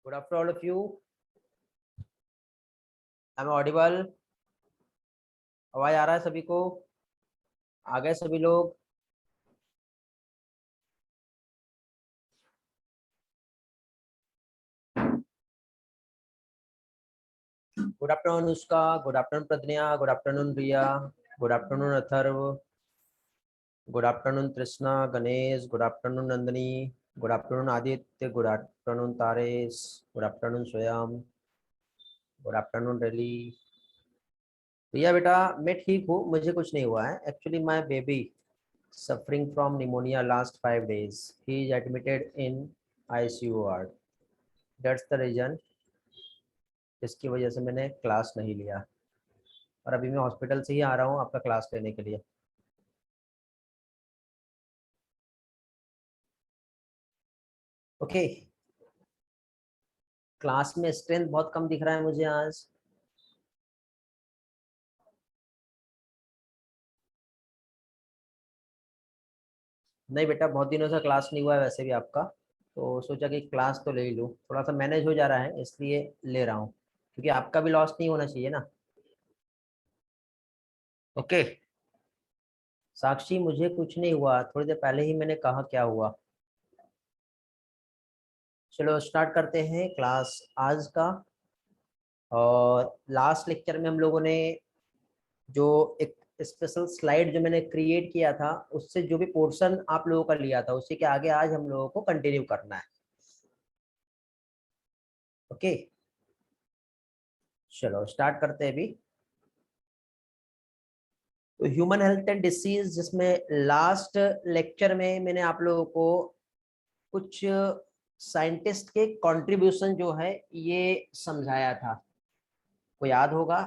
Good afternoon, all of you. Am I audible? आवाज आ रहा है सभी को? आ गए सभी लोग? Good afternoon Anushka, good afternoon Pragya, good afternoon Riya, good afternoon Atharva, good afternoon Krishna, Ganesh, good afternoon Nandini, good afternoon Aditya, good afternoon Taresh, good afternoon Swayam, good afternoon Raily. Riya बेटा मैं ठीक हूँ, मुझे कुछ नहीं हुआ है। Actually my baby suffering from pneumonia last 5 days. He is admitted in ICU ward. That's the reason जिसकी वजह से मैंने क्लास नहीं लिया और अभी मैं हॉस्पिटल से ही आ रहा हूँ आपका क्लास लेने के लिए। ओके, क्लास में स्ट्रेंथ बहुत कम दिख रहा है मुझे आज। नहीं बेटा, बहुत दिनों से क्लास नहीं हुआ है वैसे भी आपका, तो सोचा कि क्लास तो ले ही लूँ। थोड़ा सा मैनेज हो जा रहा है इसलिए ले रहा हूँ, क्योंकि आपका भी लॉस नहीं होना चाहिए ना। ओके साक्षी, मुझे कुछ नहीं हुआ, थोड़ी देर पहले ही मैंने कहा क्या हुआ। चलो स्टार्ट करते हैं क्लास आज का। और लास्ट लेक्चर में हम लोगों ने जो एक स्पेशल स्लाइड जो मैंने क्रिएट किया था, उससे जो भी पोर्शन आप लोगों का लिया था उसी के आगे आज हम लोगों को कंटिन्यू करना है। ओके चलो स्टार्ट करते हैं अभी। तो ह्यूमन हेल्थ एंड डिसीज, जिसमें लास्ट लेक्चर में मैंने आप लोगों को कुछ साइंटिस्ट के कंट्रीब्यूशन जो है ये समझाया था, को याद होगा।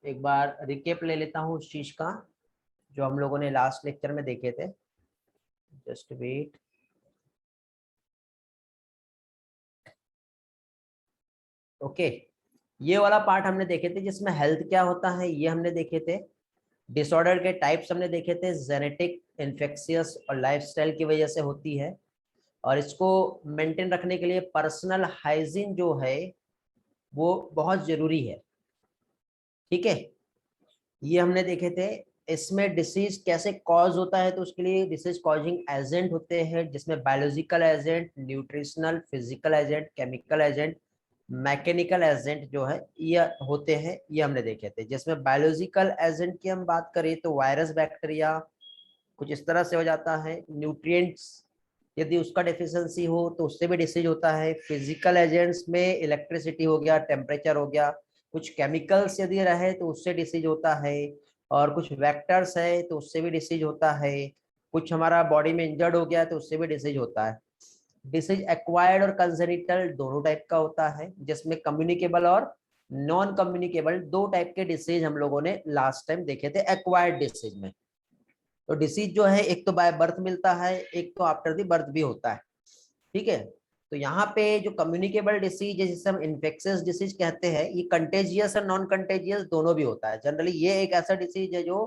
एक बार रिकेप ले लेता हूँ उस चीज का जो हम लोगों ने लास्ट लेक्चर में देखे थे। Just wait. ओके ये वाला पार्ट हमने देखे थे जिसमें हेल्थ क्या होता है ये हमने देखे थे। डिसऑर्डर के टाइप्स हमने देखे थे, जेनेटिक, इन्फेक्शियस और लाइफस्टाइल की वजह से होती है। और इसको मेंटेन रखने के लिए पर्सनल हाइजीन जो है वो बहुत जरूरी है। ठीक है, ये हमने देखे थे। इसमें डिसीज कैसे कॉज होता है, तो उसके लिए डिसीज कॉजिंग एजेंट होते हैं, जिसमें biological agent, nutritional, physical agent, chemical agent, mechanical agent जो है ये होते हैं। ये हमने देखे थे। जिसमें बायोलॉजिकल एजेंट की हम बात करें तो वायरस, बैक्टीरिया कुछ इस तरह से हो जाता है। न्यूट्रिएंट्स यदि उसका डेफिशिएंसी हो तो उससे भी डिसीज होता है। फिजिकल एजेंट्स में इलेक्ट्रिसिटी हो गया, टेम्परेचर हो गया, कुछ केमिकल्स यदि रहे तो उससे डिसीज होता है। और कुछ वेक्टर्स है तो उससे भी डिसीज होता है। कुछ हमारा बॉडी में इंजर्ड हो गया तो उससे भी डिसीज होता है। डिसीज एक्वायर्ड और कंजेनिटल दोनों टाइप का होता है, जिसमें कम्युनिकेबल और नॉन कम्युनिकेबल दो टाइप के डिसीज हम लोगों ने लास्ट टाइम देखे थे एक्वायर्ड डिसीज में। तो डिसीज जो है एक तो बाय बर्थ मिलता है, एक तो आफ्टर दी बर्थ भी होता है। ठीक है, तो यहाँ पे जो कम्युनिकेबल डिसीज है जिसे हम इन्फेक्शियस डिसीज कहते हैं, ये कंटेजियस और नॉन कंटेजियस दोनों भी होता है। जनरली ये एक ऐसा डिसीज है जो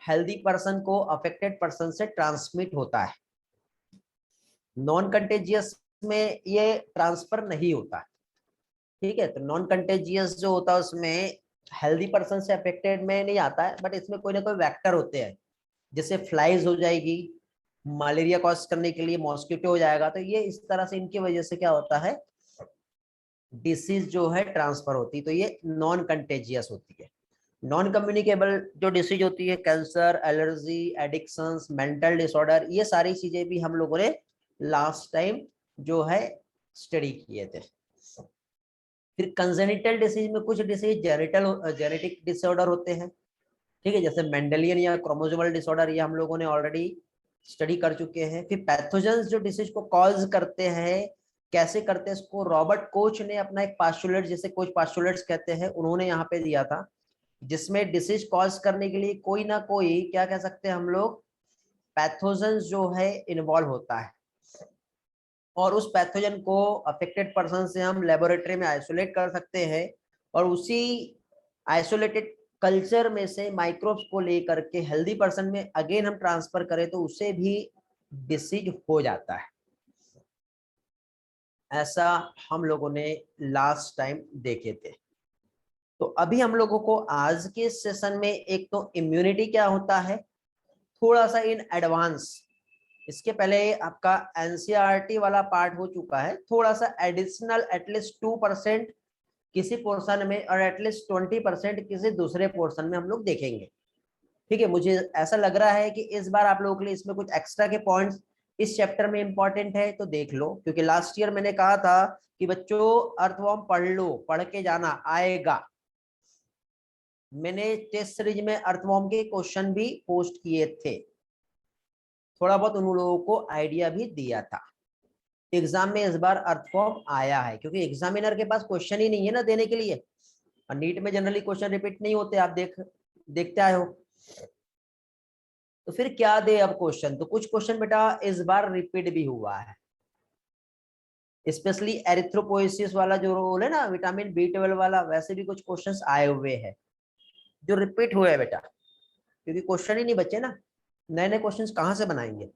हेल्दी पर्सन को अफेक्टेड पर्सन से ट्रांसमिट होता है। नॉन कंटेजियस में ये ट्रांसफर नहीं होता है। ठीक है, तो नॉन कंटेजियस जो होता है उसमें हेल्दी पर्सन से अफेक्टेड में नहीं आता है, बट इसमें कोई ना कोई वेक्टर होते हैं। जैसे फ्लाइज हो जाएगी, मलेरिया कॉज करने के लिए मॉस्किटो हो जाएगा, तो ये इस तरह से इनकी वजह से क्या होता है, डिसीज जो है ट्रांसफर होती है। तो ये नॉन कंटेजियस होती है। नॉन कम्युनिकेबल जो डिसीज होती है, cancer, allergy, addictions, mental disorder, ये सारी चीजें भी हम लोगों ने लास्ट टाइम जो है स्टडी किए थे। फिर कंजेनिटल डिसीज में कुछ डिसीज जेनेटिक डिसऑर्डर होते हैं। ठीक है, जैसे मेंडेलियन या क्रोमोसोमल डिसऑर्डर, ये हम लोगों ने ऑलरेडी स्टडी कर चुके हैं। फिर पैथोजेंस जो डिसीज को कॉज करते हैं, कैसे करते हैं इसको, रॉबर्ट कोच ने अपना एक पास्टुलेट, जिसे कोच पास्टुलेट्स कहते हैं, उन्होंने यहाँ पे दिया था, जिसमें डिसीज कॉज करने के लिए कोई ना कोई, क्या कह सकते हैं हम लोग, पैथोजेंस जो है इन्वॉल्व होता है। और उस पैथोजन को अफेक्टेड पर्सन से हम लेबोरेटरी में आइसोलेट कर सकते हैं, और उसी आइसोलेटेड कल्चर में से माइक्रोब्स को लेकर के हेल्दी पर्सन में अगेन हम ट्रांसफर करें तो उसे भी डिसीज हो जाता है। ऐसा हम लोगों ने लास्ट टाइम देखे थे। तो अभी हम लोगों को आज के सेशन में एक तो इम्यूनिटी क्या होता है थोड़ा सा इन एडवांस, इसके पहले आपका एनसीईआरटी वाला पार्ट हो चुका है, थोड़ा सा एडिशनल एटलीस्ट 2% किसी पोर्शन में और एटलीस्ट 20% किसी दूसरे पोर्शन में हम लोग देखेंगे। ठीक है, मुझे ऐसा लग रहा है कि इस बार आप लोगों के लिए इसमें कुछ एक्स्ट्रा के पॉइंट्स इस चैप्टर में इंपॉर्टेंट है तो देख लो, क्योंकि लास्ट ईयर मैंने कहा था कि बच्चों अर्थवॉर्म पढ़ लो, पढ़ के जाना आएगा। मैंने टेस्ट सीरीज में अर्थवॉर्म के क्वेश्चन भी पोस्ट किए थे, थोड़ा बहुत उन लोगों को आइडिया भी दिया था। एग्जाम में इस बार अर्थवॉर्म आया है क्योंकि एग्जामिनर के पास क्वेश्चन ही नहीं है ना देने के लिए, और नीट में जनरली क्वेश्चन रिपीट नहीं होते, आप देखते आए हो। तो फिर क्या दे अब क्वेश्चन, तो कुछ क्वेश्चन बेटा इस बार रिपीट भी हुआ है, स्पेशली एरिथ्रोपोइसिस वाला जो रोल है ना विटामिन B12 वाला, वैसे भी कुछ क्वेश्चंस आए हुए हैं जो रिपीट हुए हैं बेटा, क्योंकि क्वेश्चन ही नहीं बचे ना, नए नए क्वेश्चंस कहाँ से बनाएंगे।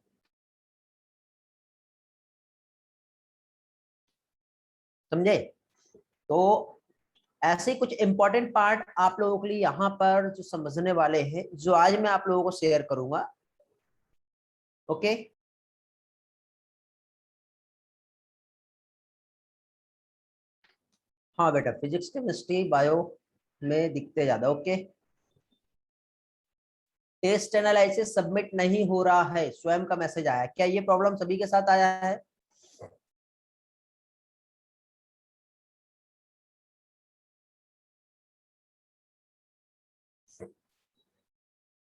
समझे? तो ऐसे कुछ इंपॉर्टेंट पार्ट आप लोगों के लिए यहाँ पर जो समझने वाले हैं, जो आज मैं आप लोगों को शेयर करूंगा। ओके, हाँ बेटा, फिजिक्स केमिस्ट्री बायो में दिखते ज्यादा। ओके, टेस्ट एनालिसिस सबमिट नहीं हो रहा है, स्वयं का मैसेज आया, क्या ये प्रॉब्लम सभी के साथ आया है?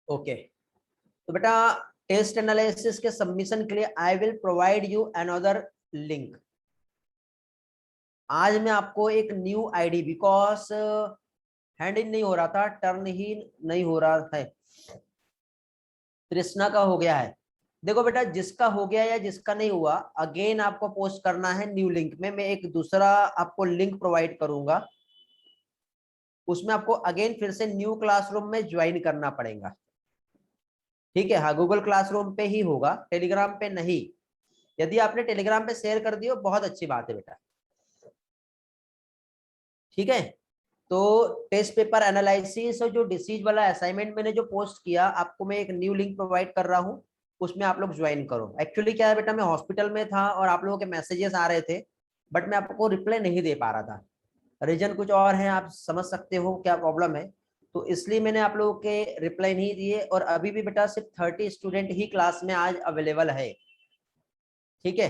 ओके, तो बेटा टेस्ट एनालिसिस के सबमिशन के लिए I will provide you another link. आज मैं आपको एक new ID, because hand in नहीं हो रहा था, टर्न ही नहीं हो रहा है, कृष्णा का हो गया है। देखो बेटा, जिसका हो गया या जिसका नहीं हुआ, अगेन आपको पोस्ट करना है न्यू लिंक में। मैं एक दूसरा आपको लिंक प्रोवाइड करूंगा, उसमें आपको अगेन फिर से न्यू क्लासरूम में ज्वाइन करना पड़ेगा। ठीक है, हाँ गूगल क्लासरूम पे ही होगा, टेलीग्राम पे नहीं। यदि आपने टेलीग्राम पे शेयर कर दियो बहुत अच्छी बात है बेटा। ठीक है, तो टेस्ट पेपर एनालिसिस और जो डिसीज वाला असाइनमेंट मैंने जो पोस्ट किया, आपको मैं एक न्यू लिंक प्रोवाइड कर रहा हूँ, उसमें आप लोग ज्वाइन करो। एक्चुअली क्या है बेटा, मैं हॉस्पिटल में था और आप लोगों के मैसेजेस आ रहे थे, बट मैं आपको रिप्लाई नहीं दे पा रहा था। रीजन कुछ और है, आप समझ सकते हो क्या प्रॉब्लम है, तो इसलिए मैंने आप लोगों के रिप्लाई नहीं दिए। और अभी भी बेटा सिर्फ 30 स्टूडेंट ही क्लास में आज अवेलेबल है। ठीक है,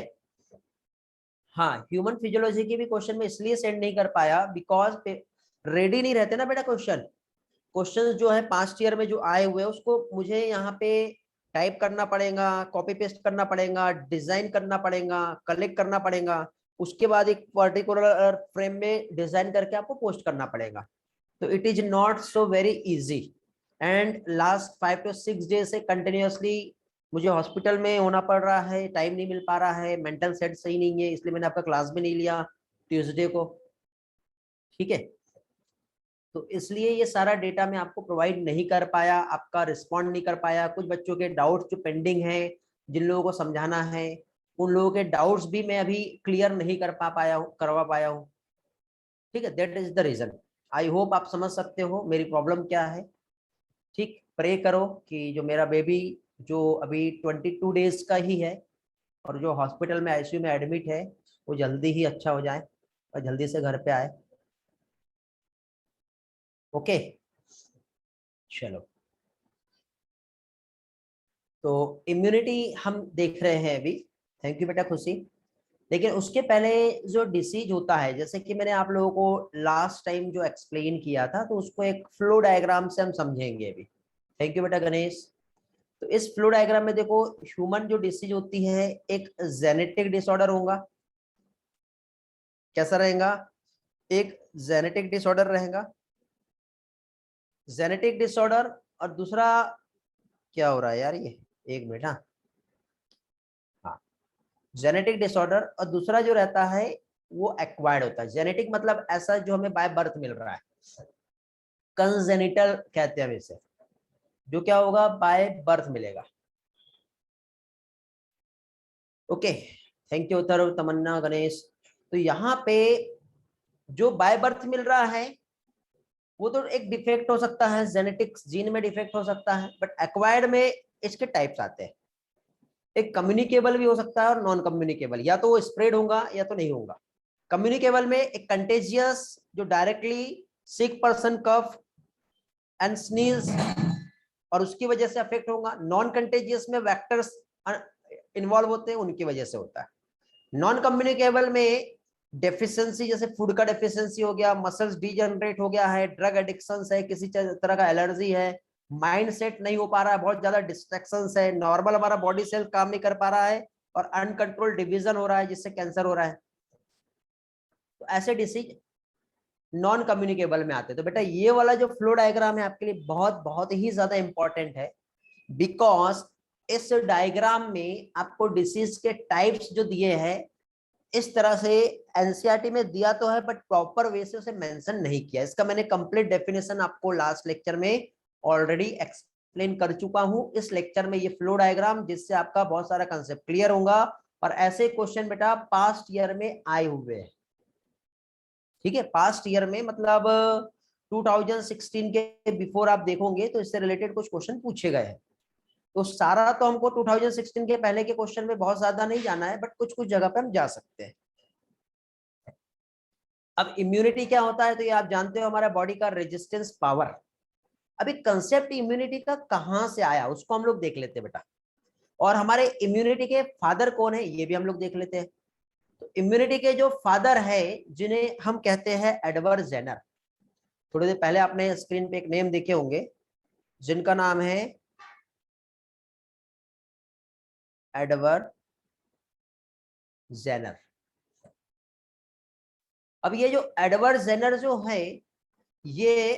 हाँ ह्यूमन फिजियोलॉजी के भी क्वेश्चन में इसलिए सेंड नहीं कर पाया बिकॉज रेडी नहीं रहते ना बेटा क्वेश्चन। क्वेश्चंस जो है पास्ट ईयर में जो आए हुए हैं उसको मुझे यहाँ पे टाइप करना पड़ेगा, कॉपी पेस्ट करना पड़ेगा, डिजाइन करना पड़ेगा, कलेक्ट करना पड़ेगा, उसके बाद एक पर्टिकुलर फ्रेम में डिजाइन करके आपको पोस्ट करना पड़ेगा। तो it is not so very easy, and last 5 to 6 days से कंटिन्यूअसली मुझे हॉस्पिटल में होना पड़ रहा है, टाइम नहीं मिल पा रहा है, मेंटल सेट सही नहीं है, इसलिए मैंने आपका क्लास भी नहीं लिया ट्यूसडे को। ठीक है, तो इसलिए ये सारा डेटा मैं आपको प्रोवाइड नहीं कर पाया, आपका रिस्पॉन्ड नहीं कर पाया। कुछ बच्चों के डाउट्स जो पेंडिंग है, जिन लोगों को समझाना है, उन लोगों के डाउट्स भी मैं अभी क्लियर नहीं करवा पाया हूँ। ठीक है, that is the reason. I hope आप समझ सकते हो मेरी प्रॉब्लम क्या है। ठीक, प्रे करो कि जो मेरा बेबी जो अभी 22 डेज का ही है और जो हॉस्पिटल में आईसीयू में एडमिट है, वो जल्दी ही अच्छा हो जाए और जल्दी से घर पे आए। ओके, चलो, तो इम्यूनिटी हम देख रहे हैं अभी। थैंक यू बेटा खुशी। लेकिन उसके पहले जो डिसीज होता है, जैसे कि मैंने आप लोगों को लास्ट टाइम जो एक्सप्लेन किया था, तो उसको एक फ्लो डायग्राम से हम समझेंगे अभी। थैंक यू बेटा गणेश। तो इस फ्लो डायग्राम में देखो, ह्यूमन जो डिसीज होती है एक जेनेटिक डिसऑर्डर होगा। कैसा रहेगा? एक जेनेटिक डिसऑर्डर रहेगा, जेनेटिक डिसऑर्डर। और दूसरा क्या हो रहा है यार ये, एक मिनट, हाँ हाँ, जेनेटिक डिसऑर्डर। और दूसरा जो रहता है वो एक्वायर्ड होता है। जेनेटिक मतलब ऐसा जो हमें बाय बर्थ मिल रहा है, कंजेनिटल कहते हैं इसे, जो क्या होगा बाय बर्थ मिलेगा। ओके, थैंक यू अथर्व, तमन्ना, गणेश। तो यहाँ पे जो बाय बर्थ मिल रहा है वो तो एक डिफेक्ट हो सकता है, जेनेटिक्स जीन में डिफेक्ट हो सकता है, बट एक्वायर्ड में इसके टाइप्स आते हैं। एक कम्युनिकेबल भी हो सकता है और नॉन कम्युनिकेबल, या तो वो स्प्रेड होगा या तो नहीं होगा। कम्युनिकेबल में एक कंटेजियस जो directly sick person cough and sneeze और उसकी वजह से अफेक्ट होगा। नॉन कंटेजियस में वेक्टर्स इन्वॉल्व होते हैं, उनकी वजह से होता है। नॉन कम्युनिकेबल में डेफिशिएंसी, जैसे फूड का डेफिशिएंसी हो गया, मसल्स डीजनरेट हो गया है, ड्रग एडिक्शन है, किसी तरह का एलर्जी है, माइंड सेट नहीं हो पा रहा है, बहुत ज्यादा डिस्ट्रैक्शंस है, नॉर्मल हमारा बॉडी सेल काम नहीं कर पा रहा है और अनकंट्रोल डिवीजन हो रहा है जिससे कैंसर हो रहा है, तो ऐसे डिसीज नॉन कम्युनिकेबल में आते हैं। तो बेटा ये वाला जो फ्लो डायग्राम है आपके लिए बहुत बहुत ही ज्यादा इंपॉर्टेंट है, बिकॉज इस डायग्राम में आपको डिसीज के टाइप्स जो दिए हैं इस तरह से एनसीईआरटी में दिया तो है, बट प्रॉपर वे से उसे मेंशन नहीं किया। इसका मैंने कंप्लीट डेफिनेशन आपको लास्ट लेक्चर में ऑलरेडी एक्सप्लेन कर चुका हूं। इस लेक्चर में ये फ्लो डायग्राम, जिससे आपका बहुत सारा कंसेप्ट क्लियर होगा। और ऐसे क्वेश्चन बेटा पास्ट ईयर में आए हुए हैं, ठीक है। पास्ट ईयर में मतलब 2016 के बिफोर आप देखोगे तो इससे रिलेटेड कुछ क्वेश्चन पूछे गए हैं। तो सारा तो हमको 2016 के पहले के क्वेश्चन में बहुत ज्यादा नहीं जाना है, बट कुछ कुछ जगह पे हम जा सकते हैं। अब इम्यूनिटी क्या होता है, तो ये आप जानते हो, हमारा बॉडी का रेजिस्टेंस पावर। अभी कंसेप्ट इम्यूनिटी का कहां से आया उसको हम लोग देख लेते हैं बेटा। और हमारे इम्यूनिटी के फादर कौन है ये भी हम लोग देख लेते हैं। तो इम्यूनिटी के जो फादर है जिन्हें हम कहते हैं एडवर्ड जेनर। थोड़ी देर पहले आपने स्क्रीन पे एक नेम देखे होंगे जिनका नाम है एडवर्ड जेनर। अब ये जो एडवर्ड जेनर जो है ये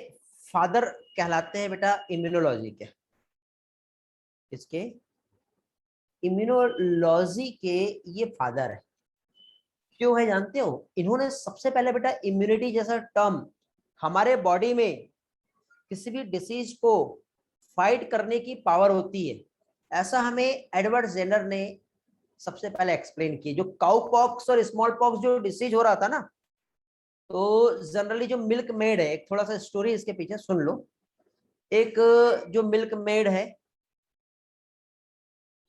फादर कहलाते हैं बेटा इम्यूनोलॉजी के। इसके इम्यूनोलॉजी के ये फादर है। क्यों है जानते हो? इन्होंने सबसे पहले बेटा इम्यूनिटी जैसा टर्म, हमारे बॉडी में किसी भी डिसीज को फाइट करने की पावर होती है, ऐसा हमें एडवर्ड जेनर ने सबसे पहले एक्सप्लेन किया। जो काउ पॉक्स और स्मॉल पॉक्स जो डिसीज हो रहा था ना, तो जनरली जो मिल्क मेड है, एक थोड़ा सा स्टोरी इसके पीछे सुन लो। एक जो मिल्क मेड है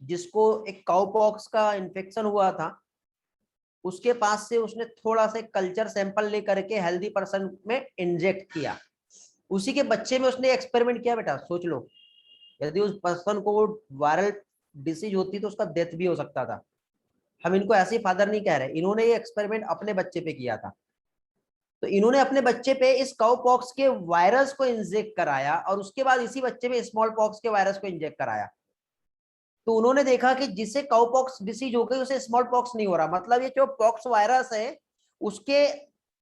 जिसको एक काउ पॉक्स का इन्फेक्शन हुआ था, उसके पास से उसने थोड़ा सा कल्चर सैंपल लेकर के हेल्दी पर्सन में इंजेक्ट किया। उसी के बच्चे में उसने एक्सपेरिमेंट किया बेटा। सोच लो, यदि उस पर्सन को वायरल डिसीज होती तो उसका डेथ भी हो सकता था। हम इनको ऐसे ही फादर नहीं कह रहे, इन्होंने ये एक्सपेरिमेंट अपने बच्चे पे किया था। तो इन्होंने अपने बच्चे पे इस काउ पॉक्स के वायरस को इंजेक्ट कराया और उसके बाद इसी बच्चे में स्मॉल पॉक्स के वायरस को इंजेक्ट कराया। तो उन्होंने देखा कि जिससे काउ पॉक्स डिसीज हो गई उसे स्मॉल पॉक्स नहीं हो रहा। मतलब ये जो पॉक्स वायरस है उसके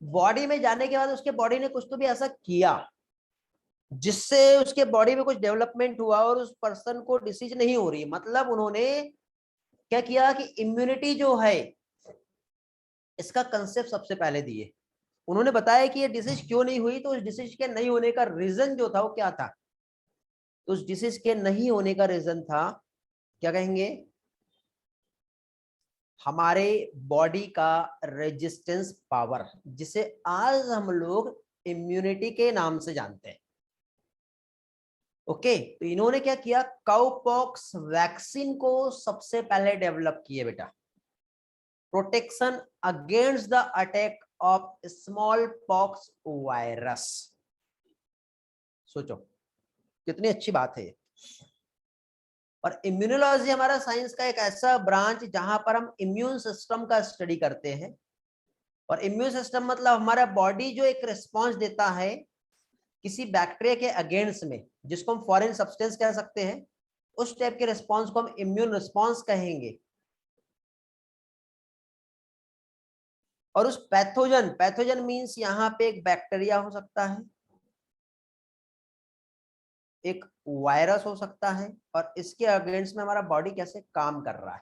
बॉडी में जाने के बाद उसके बॉडी ने कुछ तो भी ऐसा किया जिससे उसके बॉडी में कुछ डेवलपमेंट हुआ और उस पर्सन को डिसीज नहीं हो रही। मतलब उन्होंने क्या किया कि इम्यूनिटी जो है इसका कंसेप्ट सबसे पहले दिए। उन्होंने बताया कि ये डिसीज क्यों नहीं हुई, तो उस डिसीज के नहीं होने का रीजन जो था वो क्या था। तो उस डिसीज के नहीं होने का रीजन था, क्या कहेंगे, हमारे बॉडी का रेजिस्टेंस पावर, जिसे आज हम लोग इम्यूनिटी के नाम से जानते हैं। ओके, तो इन्होंने क्या किया, काउपॉक्स वैक्सीन को सबसे पहले डेवलप किए बेटा। Protection against the attack of small pox virus. सोचो कितनी अच्छी बात है ये। और इम्यूनोलॉजी हमारा साइंस का एक ऐसा ब्रांच जहां पर हम इम्यून सिस्टम का स्टडी करते हैं। और इम्यून सिस्टम मतलब हमारा बॉडी जो एक रिस्पॉन्स देता है किसी बैक्टीरिया के अगेंस्ट में, जिसको हम फॉरेन सब्सटेंस कह सकते हैं, उस टाइप के रिस्पॉन्स को हम इम्यून रिस्पॉन्स कहेंगे। और उस पैथोजन, पैथोजन मींस यहाँ पे एक बैक्टीरिया हो सकता है, एक वायरस हो सकता है, और इसके अगेंस्ट में हमारा बॉडी कैसे काम कर रहा है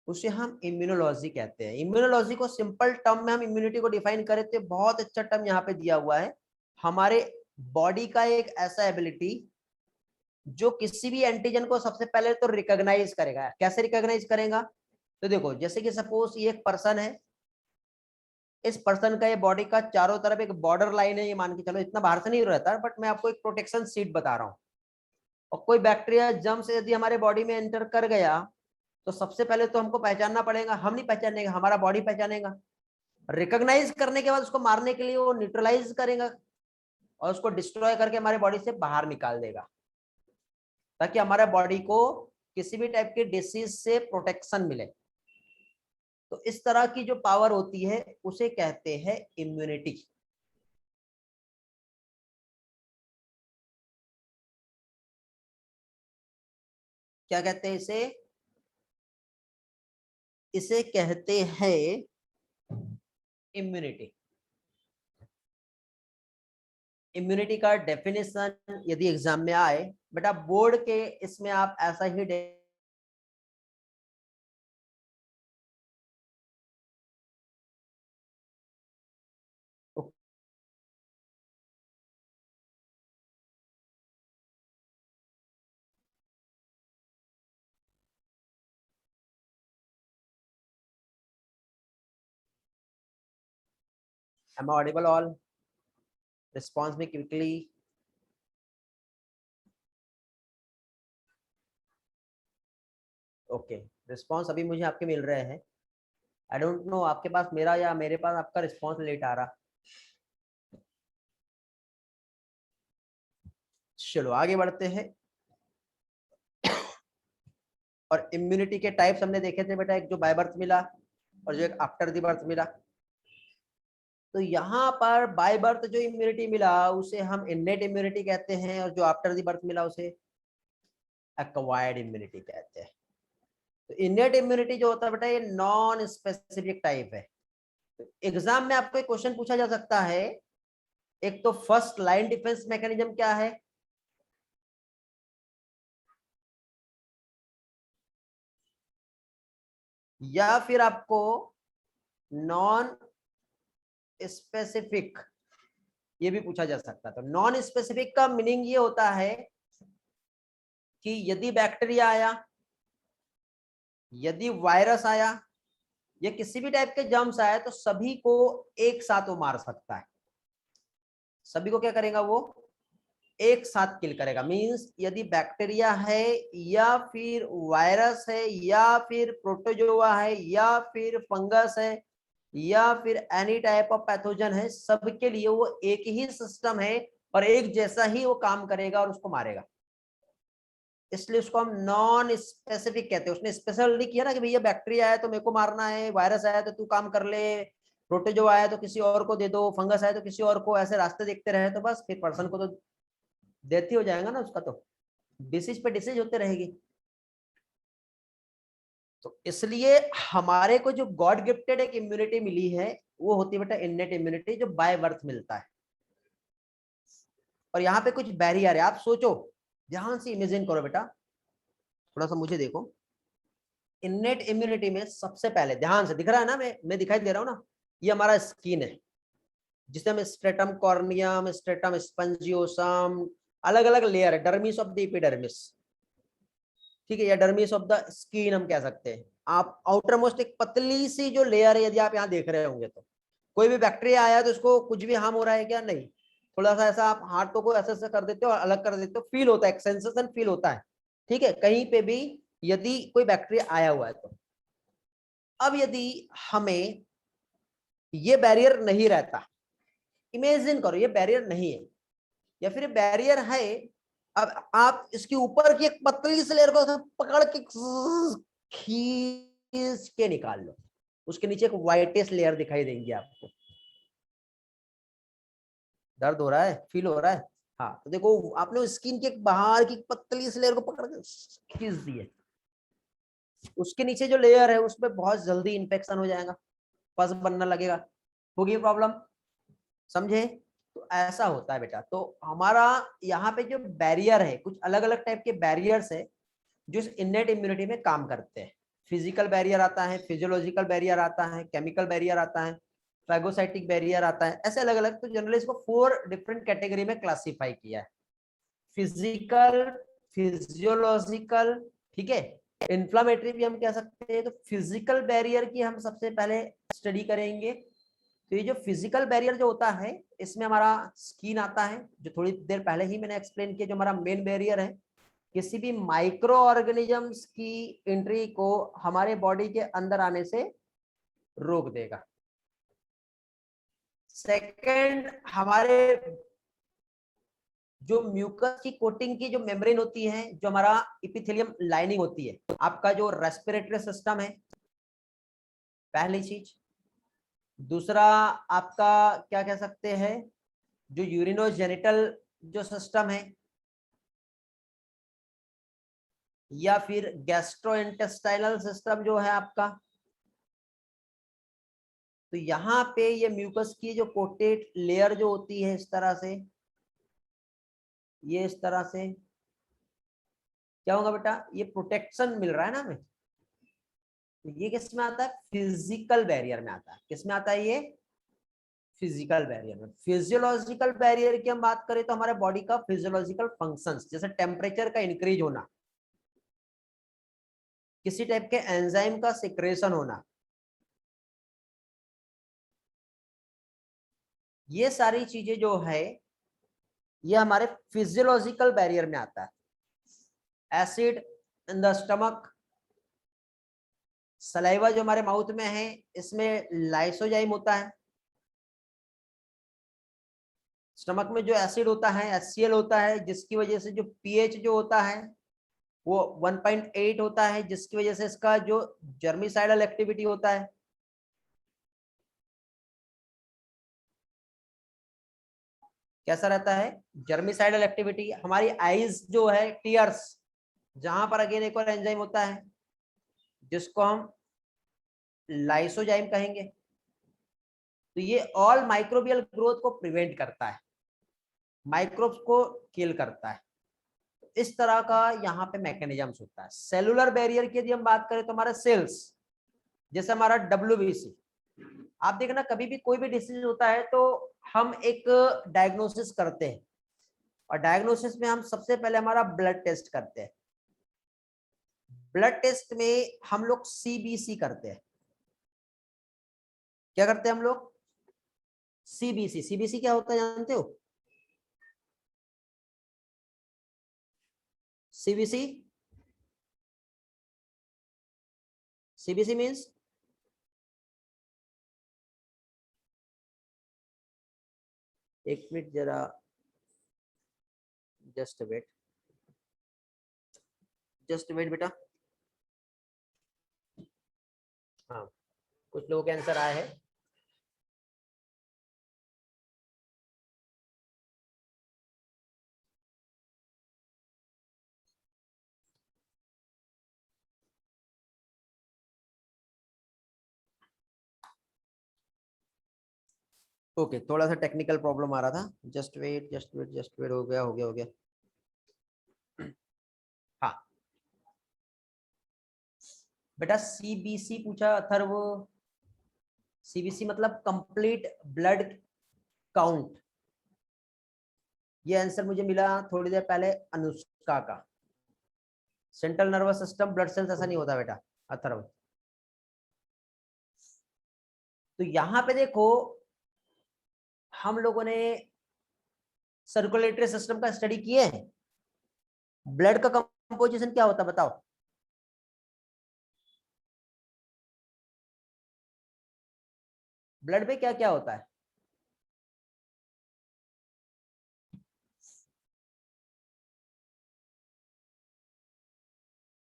उसे हम इम्यूनोलॉजी कहते हैं। इम्यूनोलॉजी को सिंपल टर्म में हम इम्यूनिटी को डिफाइन करें तो बहुत अच्छा टर्म यहाँ पे दिया हुआ है, हमारे बॉडी का एक ऐसा एबिलिटी जो किसी भी एंटीजन को सबसे पहले तो रिकॉग्नाइज करेगा। कैसे रिकॉग्नाइज करेगा? तो देखो, जैसे कि सपोज ये एक पर्सन है, इस पर्सन का ये बॉडी का चारों तरफ एक बॉर्डर लाइन है, ये मान के चलो, इतना बाहर से नहीं रहता, बट मैं आपको एक प्रोटेक्शन शीट बता रहा हूँ। और कोई बैक्टीरिया जर्म्स यदि हमारे बॉडी में एंटर कर गया तो सबसे पहले तो हमको पहचानना पड़ेगा, हम नहीं पहचानेगा, हमारा बॉडी पहचानेगा। रिकॉग्नाइज करने के बाद उसको मारने के लिए वो न्यूट्रलाइज करेगा और उसको डिस्ट्रॉय करके हमारे बॉडी से बाहर निकाल देगा, ताकि हमारे बॉडी को किसी भी टाइप के डिसीज से प्रोटेक्शन मिले। तो इस तरह की जो पावर होती है उसे कहते हैं इम्यूनिटी। क्या कहते हैं इसे? इसे कहते हैं इम्यूनिटी। इम्यूनिटी का डेफिनेशन यदि एग्जाम में आए, बेटा बोर्ड के इसमें आप ऐसा ही am I audible all? Response me quickly. Okay, response अभी मुझे आपके मिल रहे हैं। आई डोंट नो आपके पास मेरा या मेरे पास आपका रिस्पॉन्स लेट आ रहा। चलो आगे बढ़ते हैं। और इम्यूनिटी के टाइप्स हमने देखे थे बेटा, एक जो बाय बर्थ मिला और जो एक आफ्टर द बर्थ मिला। तो यहाँ पर बाय बर्थ जो इम्यूनिटी मिला उसे हम इननेट इम्यूनिटी कहते हैं, और जो आफ्टर द बर्थ मिला उसे एक्वायर्ड इम्यूनिटी कहते हैं। तो इननेट इम्यूनिटी जो होता है बेटा ये नॉन स्पेसिफिक टाइप है। तो एग्जाम में आपको एक क्वेश्चन पूछा जा सकता है, एक तो फर्स्ट लाइन डिफेंस मैकेनिज्म क्या है, या फिर आपको नॉन स्पेसिफिक ये भी पूछा जा सकता है। तो नॉन स्पेसिफिक का मीनिंग ये होता है कि यदि बैक्टीरिया आया, यदि वायरस आया, या किसी भी टाइप के जर्म्स आए, तो सभी को एक साथ वो मार सकता है। सभी को क्या करेगा? वो एक साथ किल करेगा। मींस यदि बैक्टीरिया है या फिर वायरस है या फिर प्रोटोजोआ है या फिर फंगस है या फिर एनी टाइप ऑफ पैथोजन है, सबके लिए वो एक ही सिस्टम है और एक जैसा ही वो काम करेगा और उसको मारेगा। इसलिए उसको हम नॉन स्पेसिफिक कहते हैं। उसने स्पेशल नहीं किया ना कि भैया बैक्टीरिया है तो मेरे को मारना है, वायरस आया तो तू काम कर ले, प्रोटोजो आया तो किसी और को दे दो, फंगस आया तो किसी और को, ऐसे रास्ते देखते रहे तो बस फिर पर्सन को तो डेथ ही हो जाएगा ना उसका, तो डिसीज पे डिसीज होते रहेगी। तो इसलिए हमारे को जो गॉड गिफ्टेड एक इम्यूनिटी मिली है वो होती है बेटा इननेट इम्यूनिटी, जो बाय बर्थ मिलता है। और यहाँ पे कुछ बैरियर है, आप सोचो, ध्यान से इमेजिन करो बेटा, थोड़ा सा मुझे देखो। इननेट इम्यूनिटी में सबसे पहले ध्यान से, दिख रहा है ना, मैं दिखाई दे रहा हूँ ना, ये हमारा स्किन है जिसे हम स्ट्रेटम कॉर्नियम, स्ट्रेटम स्पंजियोसम, अलग अलग लेयर है, डर्मिस ऑफ द एपिडर्मिस, ठीक है, या डर्मिस ऑफ द स्किन हम कह सकते हैं। आप आउटर मोस्ट एक पतली सी जो लेयर है, यदि आप यहाँ देख रहे होंगे तो कोई भी बैक्टीरिया आया तो उसको कुछ भी हार्म हो रहा है क्या? नहीं। थोड़ा सा ऐसा आप हाथों को ऐसे ऐसे कर देते हो और अलग कर देते हो, फील होता है, एक सेंसेशन फील होता है, ठीक है, कहीं पे भी यदि कोई बैक्टीरिया आया हुआ है तो। अब यदि हमें ये बैरियर नहीं रहता, इमेजिन करो ये बैरियर नहीं है या फिर बैरियर है, अब आप इसके ऊपर की एक पतली सी लेयर को पकड़ के खींच के निकाल लो, उसके नीचे एक व्हाइटेस्ट लेयर दिखाई देंगी आपको। दर्द हो रहा है, फील हो रहा है? हाँ, तो देखो आपने स्किन के बाहर की पतली सी लेयर को पकड़ के खींच दिए, उसके नीचे जो लेयर है उसमें बहुत जल्दी इंफेक्शन हो जाएगा, पस बनने लगेगा, होगी प्रॉब्लम, समझे? तो ऐसा होता है बेटा। तो हमारा यहाँ पे जो बैरियर है, कुछ अलग अलग टाइप के बैरियर्स है जो इस इननेट इम्यूनिटी में काम करते हैं। फिजिकल बैरियर आता है, फिजियोलॉजिकल बैरियर आता है, केमिकल बैरियर आता है, फैगोसाइटिक बैरियर आता है, ऐसे अलग अलग। तो जनरली इसको 4 डिफरेंट कैटेगरी में क्लासिफाई किया है, फिजिकल, फिजियोलॉजिकल, ठीक है, इन्फ्लामेटरी भी हम कह सकते हैं। तो फिजिकल बैरियर की हम सबसे पहले स्टडी करेंगे, तो ये जो फिजिकल बैरियर जो होता है, इसमें हमारा स्किन आता है, जो थोड़ी देर पहले ही मैंने एक्सप्लेन किया, जो हमारा मेन बैरियर है, किसी भी माइक्रो ऑर्गेनिजम्स की एंट्री को हमारे बॉडी के अंदर आने से रोक देगा। सेकंड, हमारे जो म्यूकस की कोटिंग की जो मेम्ब्रेन होती है, जो हमारा एपिथेलियम लाइनिंग होती है, आपका जो रेस्पिरेटरी सिस्टम है, पहली चीज। दूसरा, आपका क्या कह सकते हैं, जो यूरिनोजेनिटल जो सिस्टम है, या फिर गैस्ट्रोइंटेस्टाइनल सिस्टम जो है आपका। तो यहाँ पे ये म्यूकस की जो कोटेड लेयर जो होती है, इस तरह से, ये इस तरह से क्या होगा बेटा, ये प्रोटेक्शन मिल रहा है ना हमें। तो ये किस में आता है, फिजिकल बैरियर में आता है। किस में आता है ये, फिजिकल बैरियर में। फिजियोलॉजिकल बैरियर की हम बात करें तो हमारे बॉडी का फिजियोलॉजिकल फंक्शंस, जैसे टेम्परेचर का इंक्रीज होना, किसी टाइप के एंजाइम का सिक्रेशन होना, ये सारी चीजें जो है ये हमारे फिजियोलॉजिकल बैरियर में आता है। Acid in the stomach, saliva जो हमारे माउथ में है, इसमें लाइसोजाइम होता है। स्टमक में जो एसिड होता है HCl होता है, जिसकी वजह से जो पीएच जो होता है वो 1.8 होता है, जिसकी वजह से इसका जो जर्मिसाइडल एक्टिविटी होता है, कैसा रहता है, जर्मिसाइडल एक्टिविटी। हमारी आईज जो है, टीयर्स, जहां पर अगेन एक और एंजाइम होता है जिसको हम लाइसोजाइम कहेंगे। तो ये ऑल माइक्रोबियल ग्रोथ को प्रिवेंट करता है, माइक्रोब्स को किल करता है। इस तरह का यहाँ पे मैकेनिज्म्स होता है। सेलुलर बैरियर की यदि हम बात करें तो हमारा सेल्स, जैसे हमारा WBC, आप देखना कभी भी कोई भी डिसीज होता है तो हम एक डायग्नोसिस करते हैं, और डायग्नोसिस में हम सबसे पहले हमारा ब्लड टेस्ट करते हैं। ब्लड टेस्ट में हम लोग CBC करते हैं। क्या करते हैं हम लोग, CBC। CBC क्या होता है जानते हो, CBC, CBC मीन्स, एक मिनट जरा, जस्ट वेट, जस्ट वेट बेटा। हाँ, कुछ लोगों के आंसर आए हैं। ओके, थोड़ा सा टेक्निकल प्रॉब्लम आ रहा था, just wait just wait just wait, हो गया हो गया हो गया। हाँ बेटा, CBC पूछा अथर्व। CBC मतलब कंप्लीट ब्लड काउंट। ये आंसर मुझे मिला थोड़ी देर पहले अनुष्का का। Central nervous system blood cells ऐसा नहीं होता बेटा अथर्व। तो यहाँ पे देखो, हम लोगों ने सर्कुलेटरी सिस्टम का स्टडी किए हैं। ब्लड का कंपोजिशन क्या होता है बताओ, ब्लड में क्या क्या होता है।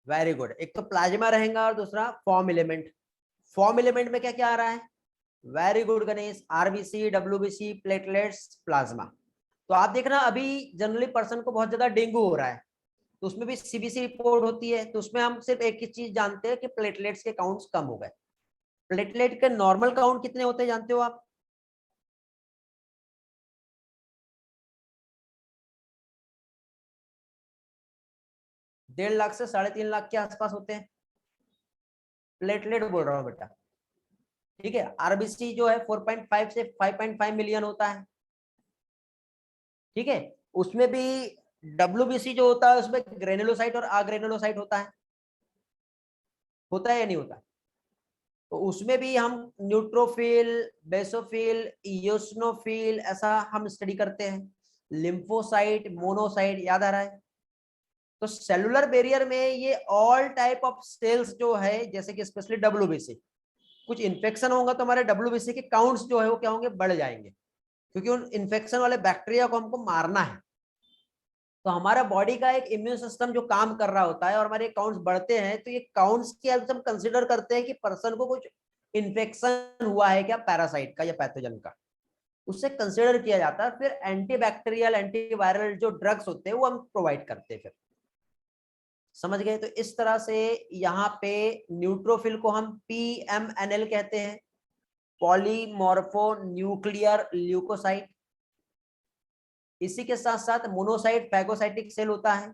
वेरी गुड, एक तो प्लाज्मा रहेगा और दूसरा फॉर्म एलिमेंट। फॉर्म एलिमेंट में क्या क्या आ रहा है, very good Ganesh, RBC, WBC, platelets, plasma. तो आप देखना अभी जनरली पर्सन को बहुत ज्यादा डेंगू हो रहा है, तो उसमें भी CBC रिपोर्ट होती है। तो उसमें हम सिर्फ एक ही चीज जानते हैं कि प्लेटलेट्स के काउंट्स कम हो गए। प्लेटलेट के नॉर्मल काउंट कितने होते हैं जानते हो आप, 1.5 लाख से 3.5 लाख के आसपास होते हैं। प्लेटलेट बोल रहा हूँ बेटा, ठीक है। RBC जो है 4.5 से 5.5 मिलियन होता है, ठीक है। उसमें भी WBC जो होता है उसमें ग्रेनुलोसाइट और अग्रेनुलोसाइट होता है या नहीं होता। तो उसमें भी हम न्यूट्रोफिल, बेसोफिल, इयोसिनोफिल ऐसा हम स्टडी करते हैं, लिम्फोसाइट, मोनोसाइट, याद आ रहा है। तो सेलुलर बैरियर में ये ऑल टाइप ऑफ सेल्स जो है, जैसे कि स्पेशली डब्ल्यूबीसी, कुछ इन्फेक्शन होगा तो हमारे डब्ल्यूबीसी के काउंट्स जो है वो क्या होंगे, बढ़ जाएंगे, क्योंकि उन इन्फेक्शन वाले बैक्टीरिया को हमको मारना है। तो हमारा बॉडी का एक इम्यून सिस्टम जो काम कर रहा होता है और हमारे काउंट्स बढ़ते हैं, तो ये काउंट्स की हेल्प से हम कंसीडर करते हैं कि पर्सन को कुछ इन्फेक्शन हुआ है क्या, पैरासाइट का या पैथोजन का, उससे कंसीडर किया जाता है। फिर एंटीबैक्टीरियल, एंटीवायरल जो ड्रग्स होते हैं वो हम प्रोवाइड करते हैं। फिर समझ गए। तो इस तरह से यहाँ पे न्यूट्रोफिल को हम PMNL कहते हैं, पॉलीमॉर्फो न्यूक्लियर ल्यूकोसाइट। इसी के साथ साथ मोनोसाइट फैगोसाइटिक सेल होता है,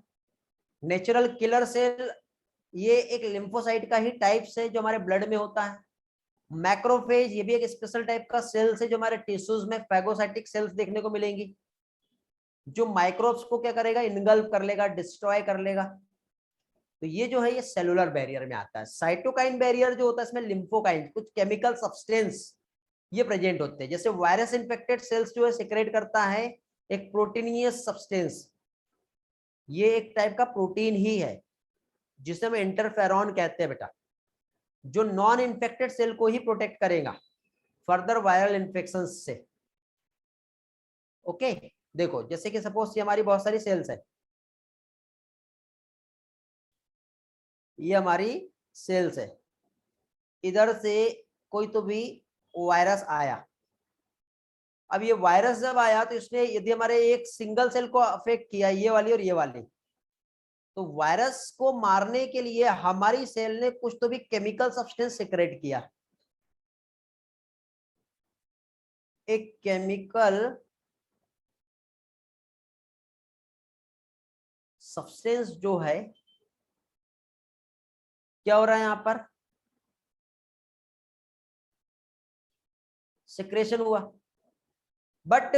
नेचुरल किलर सेल, ये एक लिम्फोसाइट का ही टाइप से जो हमारे ब्लड में होता है। मैक्रोफेज, ये भी एक स्पेशल टाइप का सेल है जो हमारे टिश्यूज में फैगोसाइटिक सेल्स देखने को मिलेंगी, जो माइक्रोब्स को क्या करेगा, इनगल्फ कर लेगा, डिस्ट्रॉय कर लेगा। तो ये जो है ये सेलुलर बैरियर में आता है। साइटोकाइन बैरियर जो होता है, इसमें लिम्फोकाइन, कुछ केमिकल सब्सटेंस ये प्रेजेंट होते हैं। जैसे वायरस इन्फेक्टेड सेल्स जो है सिक्रेट करता है एक प्रोटीनियस सब्सटेंस, ये एक टाइप का प्रोटीन ही है जिसे हम इंटरफेरॉन कहते हैं बेटा, जो नॉन इन्फेक्टेड सेल को ही प्रोटेक्ट करेगा फर्दर वायरल इन्फेक्शन से। ओके, देखो जैसे कि सपोज ये हमारी बहुत सारी सेल्स है, ये हमारी सेल्स है, इधर से कोई तो भी वायरस आया। अब ये वायरस जब आया तो इसने यदि हमारे एक सिंगल सेल को अफेक्ट किया, ये वाली और ये वाली, तो वायरस को मारने के लिए हमारी सेल ने कुछ तो भी केमिकल सब्सटेंस सिक्रेट किया। एक केमिकल सब्सटेंस जो है, क्या हो रहा है यहां पर, सिक्रेशन हुआ। बट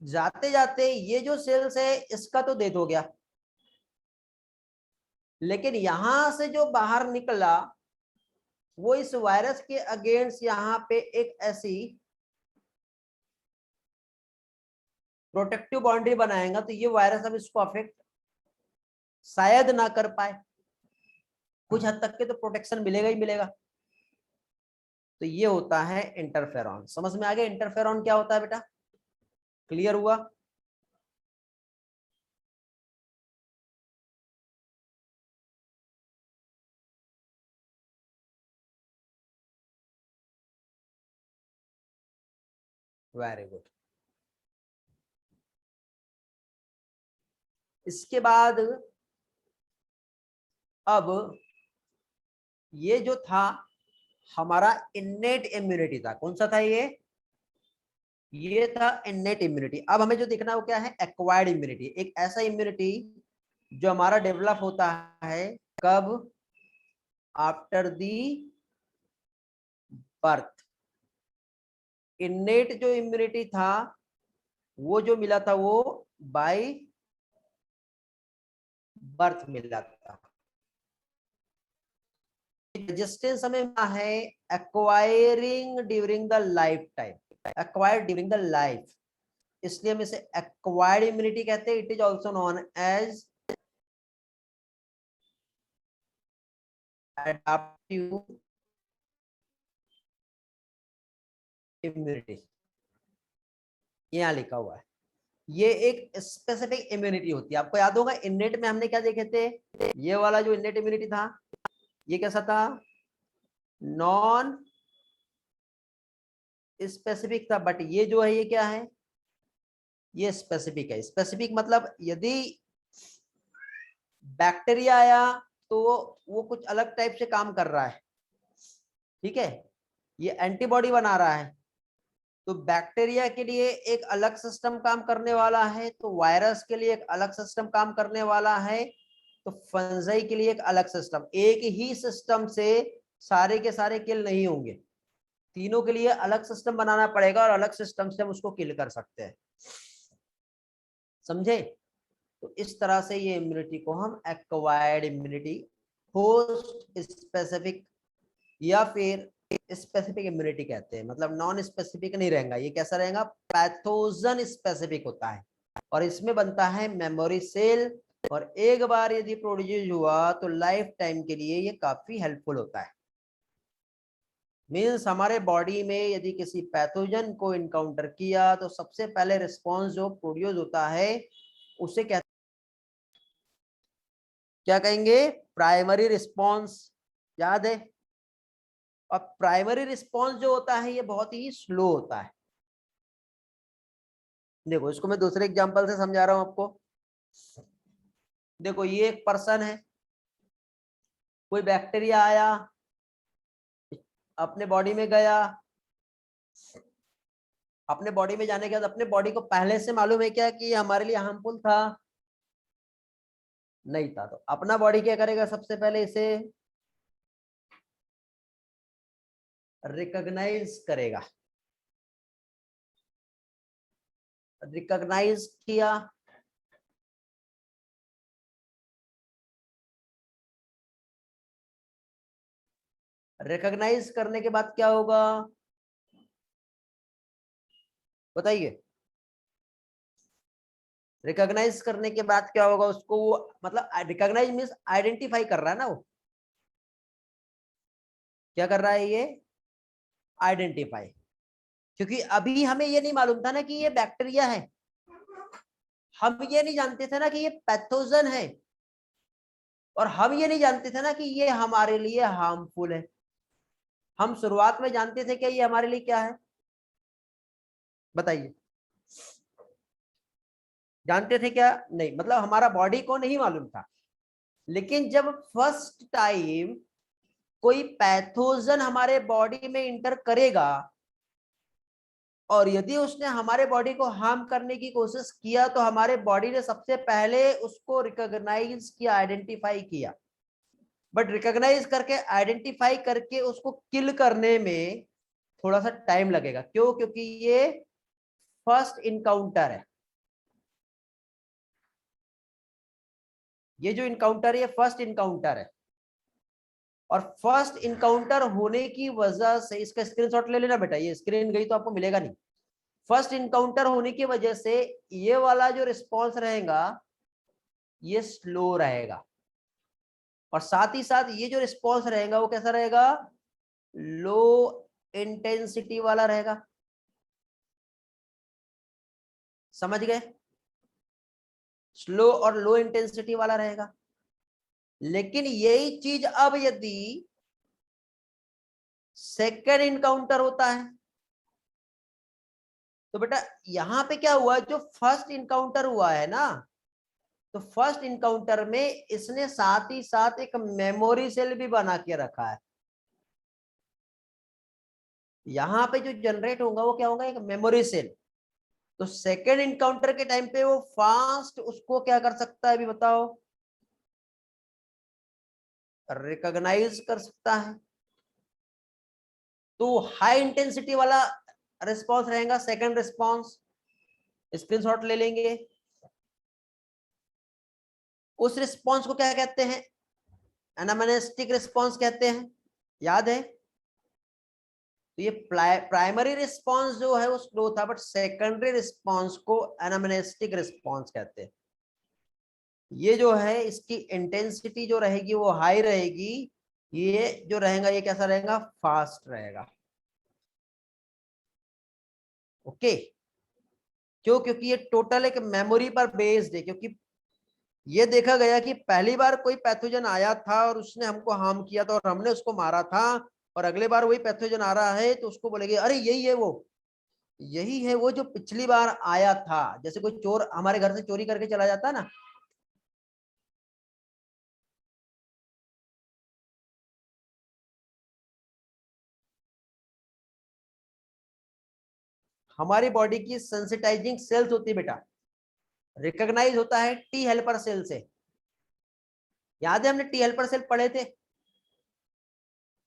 जाते जाते ये जो सेल्स है इसका तो डेथ हो गया, लेकिन यहां से जो बाहर निकला वो इस वायरस के अगेंस्ट यहां पे एक ऐसी प्रोटेक्टिव बाउंड्री बनाएगा, तो ये वायरस अब इसको अफेक्ट शायद ना कर पाए, कुछ हद तक के तो प्रोटेक्शन मिलेगा ही मिलेगा। तो ये होता है इंटरफेरॉन। समझ में आ गया इंटरफेरॉन क्या होता है बेटा, क्लियर हुआ। Very good. इसके बाद अब ये जो था हमारा इन्नेट इम्यूनिटी था, कौन सा था ये था इन्नेट इम्यूनिटी। अब हमें जो देखना है वो क्या है, एक्वायर्ड इम्यूनिटी। एक ऐसा इम्यूनिटी जो हमारा डेवलप होता है कब, आफ्टर दी बर्थ। इन्नेट जो इम्यूनिटी था वो जो मिला था वो बाय बर्थ मिला था। रेजिस्टेंस हमें मिला है acquiring during the life time, acquired during the life, इसलिए हम इसे एक्वायर्ड इम्यूनिटी कहते हैं। It is also known as adaptive immunity, यहाँ लिखा हुआ है। ये एक स्पेसिफिक इम्यूनिटी होती है। आपको याद होगा इन्नेट में हमने क्या देखे थे, ये वाला जो इन्नेट इम्यूनिटी था ये कैसा था, नॉन स्पेसिफिक था। बट ये जो है ये क्या है, ये स्पेसिफिक है। स्पेसिफिक मतलब यदि बैक्टीरिया आया तो वो कुछ अलग टाइप से काम कर रहा है, ठीक है, ये एंटीबॉडी बना रहा है, तो बैक्टीरिया के लिए एक अलग सिस्टम काम करने वाला है, तो वायरस के लिए एक अलग सिस्टम काम करने वाला है, तो फंजाई के लिए एक अलग सिस्टम। एक ही सिस्टम से सारे के सारे किल नहीं होंगे, तीनों के लिए अलग सिस्टम बनाना पड़ेगा और अलग सिस्टम से हम उसको किल कर सकते हैं। समझे। तो इस तरह से ये इम्यूनिटी को हम एक्वायर्ड इम्यूनिटी, होस्ट स्पेसिफिक या फिर स्पेसिफिक इम्यूनिटी कहते हैं, मतलब नॉन स्पेसिफिक नहीं रहेगा, ये कैसा रहेगा, पैथोजन स्पेसिफिक होता है। और इसमें बनता है मेमोरी सेल, और एक बार यदि प्रोड्यूस हुआ तो लाइफ टाइम के लिए ये काफी हेल्पफुल होता है। मीन्स हमारे बॉडी में यदि किसी पैथोजन को इनकाउंटर किया तो सबसे पहले रिस्पॉन्स जो प्रोड्यूस होता है उसे क्या कहेंगे, प्राइमरी रिस्पॉन्स। याद है? और प्राइमरी रिस्पॉन्स जो होता है ये बहुत ही स्लो होता है। देखो इसको मैं दूसरे एग्जांपल से समझा रहा हूं आपको। देखो ये एक पर्सन है, कोई बैक्टीरिया आया, अपने बॉडी में गया, अपने बॉडी में जाने के बाद अपने बॉडी को पहले से मालूम है क्या कि ये हमारे लिए हार्मफुल था? नहीं था। तो अपना बॉडी क्या करेगा, सबसे पहले इसे रिकॉग्नाइज करेगा। रिकॉग्नाइज किया, रिकॉग्नाइज करने के बाद क्या होगा बताइए? रिकॉग्नाइज करने के बाद क्या होगा, उसको वो मतलब रिकॉग्नाइज मीन्स आइडेंटिफाई कर रहा है ना, वो क्या कर रहा है, ये आइडेंटिफाई। क्योंकि अभी हमें ये नहीं मालूम था ना कि ये बैक्टीरिया है, हम ये नहीं जानते थे ना कि ये पैथोजन है, और हम ये नहीं जानते थे ना कि ये हमारे लिए हार्मफुल है। हम शुरुआत में जानते थे कि ये हमारे लिए क्या है, बताइए? जानते थे क्या? नहीं, मतलब हमारा बॉडी को नहीं मालूम था। लेकिन जब फर्स्ट टाइम कोई पैथोजन हमारे बॉडी में इंटर करेगा और यदि उसने हमारे बॉडी को हार्म करने की कोशिश किया तो हमारे बॉडी ने सबसे पहले उसको रिकॉग्नाइज किया, आइडेंटिफाई किया। बट रिकॉग्नाइज करके आइडेंटिफाई करके उसको किल करने में थोड़ा सा टाइम लगेगा। क्यों? क्योंकि ये फर्स्ट इनकाउंटर है। ये जो इनकाउंटर है ये फर्स्ट इनकाउंटर है, और फर्स्ट इनकाउंटर होने की वजह से, इसका स्क्रीनशॉट ले लेना बेटा, ये स्क्रीन गई तो आपको मिलेगा नहीं। फर्स्ट इनकाउंटर होने की वजह से ये वाला जो रिस्पॉन्स रहेगा ये स्लो रहेगा, और साथ ही साथ ये जो रिस्पॉन्स रहेगा वो कैसा रहेगा, लो इंटेंसिटी वाला रहेगा। समझ गए? स्लो और लो इंटेंसिटी वाला रहेगा। लेकिन यही चीज अब यदि सेकेंड इनकाउंटर होता है तो बेटा यहां पे क्या हुआ, जो फर्स्ट इनकाउंटर हुआ है ना, तो फर्स्ट इनकाउंटर में इसने साथ ही साथ एक मेमोरी सेल भी बना के रखा है। यहां पे जो जनरेट होगा वो क्या होगा, एक मेमोरी सेल। तो सेकेंड इनकाउंटर के टाइम पे वो फास्ट उसको क्या कर सकता है, अभी बताओ? रिकॉग्नाइज कर सकता है। तो हाई इंटेंसिटी वाला रिस्पॉन्स रहेगा सेकेंड रिस्पॉन्स। स्क्रीनशॉट ले लेंगे। उस रिस्पॉन्स को क्या कहते हैं, एनामनेस्टिक रिस्पॉन्स कहते हैं। याद है? तो ये प्राइमरी रिस्पॉन्स जो है वो स्लो था, बट सेकेंडरी रिस्पॉन्स को एनामनेस्टिक रिस्पॉन्स कहते हैं। ये जो है इसकी इंटेंसिटी जो रहेगी वो हाई रहेगी, ये जो रहेगा ये कैसा रहेगा, फास्ट रहेगा। ओके? क्यों? क्योंकि ये टोटल एक मेमोरी पर बेस्ड है। क्योंकि ये देखा गया कि पहली बार कोई पैथोजन आया था और उसने हमको हार्म किया था और हमने उसको मारा था, और अगले बार वही पैथोजन आ रहा है तो उसको बोलेंगे अरे यही है वो, यही है वो जो पिछली बार आया था। जैसे कोई चोर हमारे घर से चोरी करके चला जाता है ना, हमारी बॉडी की सेंसिटाइजिंग सेल्स होती है बेटा, रिकॉग्नाइज होता है टी हेल्पर सेल से। याद है हमने टी हेल्पर सेल पढ़े थे?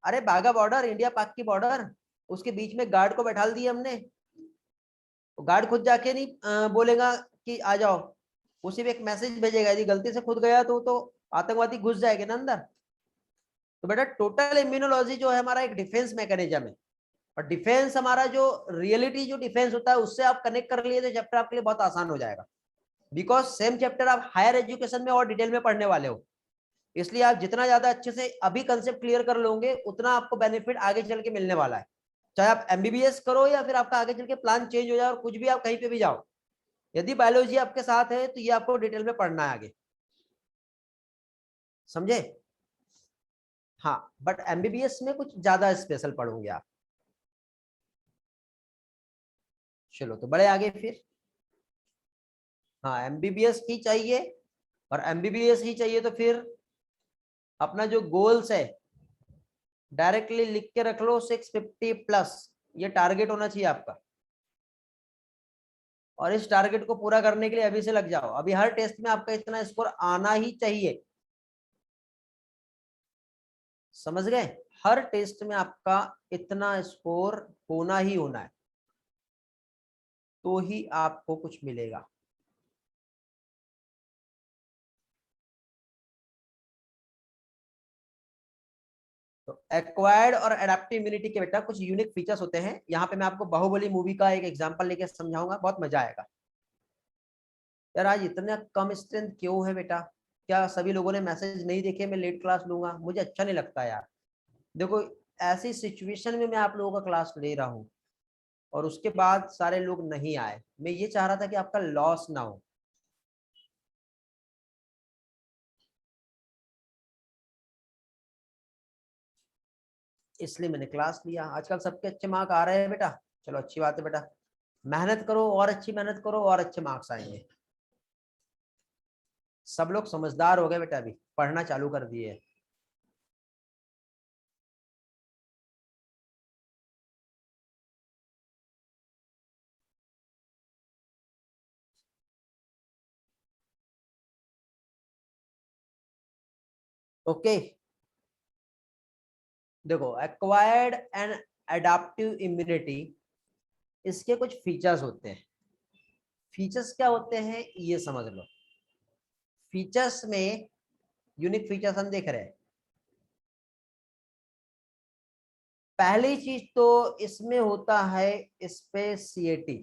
अरे बाघा बॉर्डर, इंडिया पाक की बॉर्डर, उसके बीच में गार्ड को बैठा दिया हमने। तो गार्ड खुद जाके नहीं बोलेगा कि आ जाओ, उसी में एक मैसेज भेजेगा। यदि गलती से खुद गया तो आतंकवादी घुस जाएंगे ना अंदर। तो बेटा टोटल इम्यूनोलॉजी जो है हमारा एक डिफेंस मैकेनिज्म है, और डिफेंस हमारा जो रियलिटी जो डिफेंस होता है उससे आप कनेक्ट कर लिए तो चैप्टर आपके लिए बहुत आसान हो जाएगा, बिकॉज सेम चैप्टर आप हायर एजुकेशन में और डिटेल में पढ़ने वाले हो। इसलिए आप जितना ज्यादा अच्छे से अभी कंसेप्ट क्लियर कर लोगे उतना आपको बेनिफिट आगे चल के मिलने वाला है, चाहे आप एमबीबीएस करो या फिर आपका आगे चल के प्लान चेंज हो जाए और कुछ भी आप कहीं पे भी जाओ। यदि बायोलॉजी आपके साथ है तो ये आपको डिटेल में पढ़ना है आगे, समझे? हाँ, बट एमबीबीएस में कुछ ज्यादा स्पेशल पढ़ोगे आप। चलो तो बड़े आगे फिर। हाँ, एमबीबीएस ही चाहिए, और एमबीबीएस ही चाहिए तो फिर अपना जो गोल्स है डायरेक्टली लिख के रख लो, 650 प्लस ये टारगेट होना चाहिए आपका, और इस टारगेट को पूरा करने के लिए अभी से लग जाओ। अभी हर टेस्ट में आपका इतना स्कोर आना ही चाहिए, समझ गए? हर टेस्ट में आपका इतना स्कोर होना ही होना है, तो ही आपको कुछ मिलेगा। तो एक्वायर्ड और एडेप्टिव इम्यूनिटी के बेटा कुछ यूनिक फीचर्स होते हैं। यहाँ पे मैं आपको बाहुबली मूवी का एक एग्जांपल लेके समझाऊंगा, बहुत मजा आएगा। यार आज इतना कम स्ट्रेंथ क्यों है बेटा? क्या सभी लोगों ने मैसेज नहीं देखे? मैं लेट क्लास लूंगा, मुझे अच्छा नहीं लगता यार। देखो, ऐसी सिचुएशन में मैं आप लोगों का क्लास ले रहा हूँ और उसके बाद सारे लोग नहीं आए, मैं ये चाह रहा था कि आपका लॉस ना हो। इसलिए मैंने क्लास लिया। आजकल सबके अच्छे मार्क आ रहे हैं बेटा, चलो अच्छी बात है बेटा, मेहनत करो और अच्छी मेहनत करो और अच्छे मार्क्स आएंगे। सब लोग समझदार हो गए बेटा, अभी पढ़ना चालू कर दिए। ओके, देखो एक्वायर्ड एंड एडाप्टिव इम्यूनिटी, इसके कुछ फीचर्स होते हैं। फीचर्स क्या होते हैं ये समझ लो। फीचर्स में यूनिक फीचर्स हम देख रहे हैं। पहली चीज तो इसमें होता है स्पेसिएटी,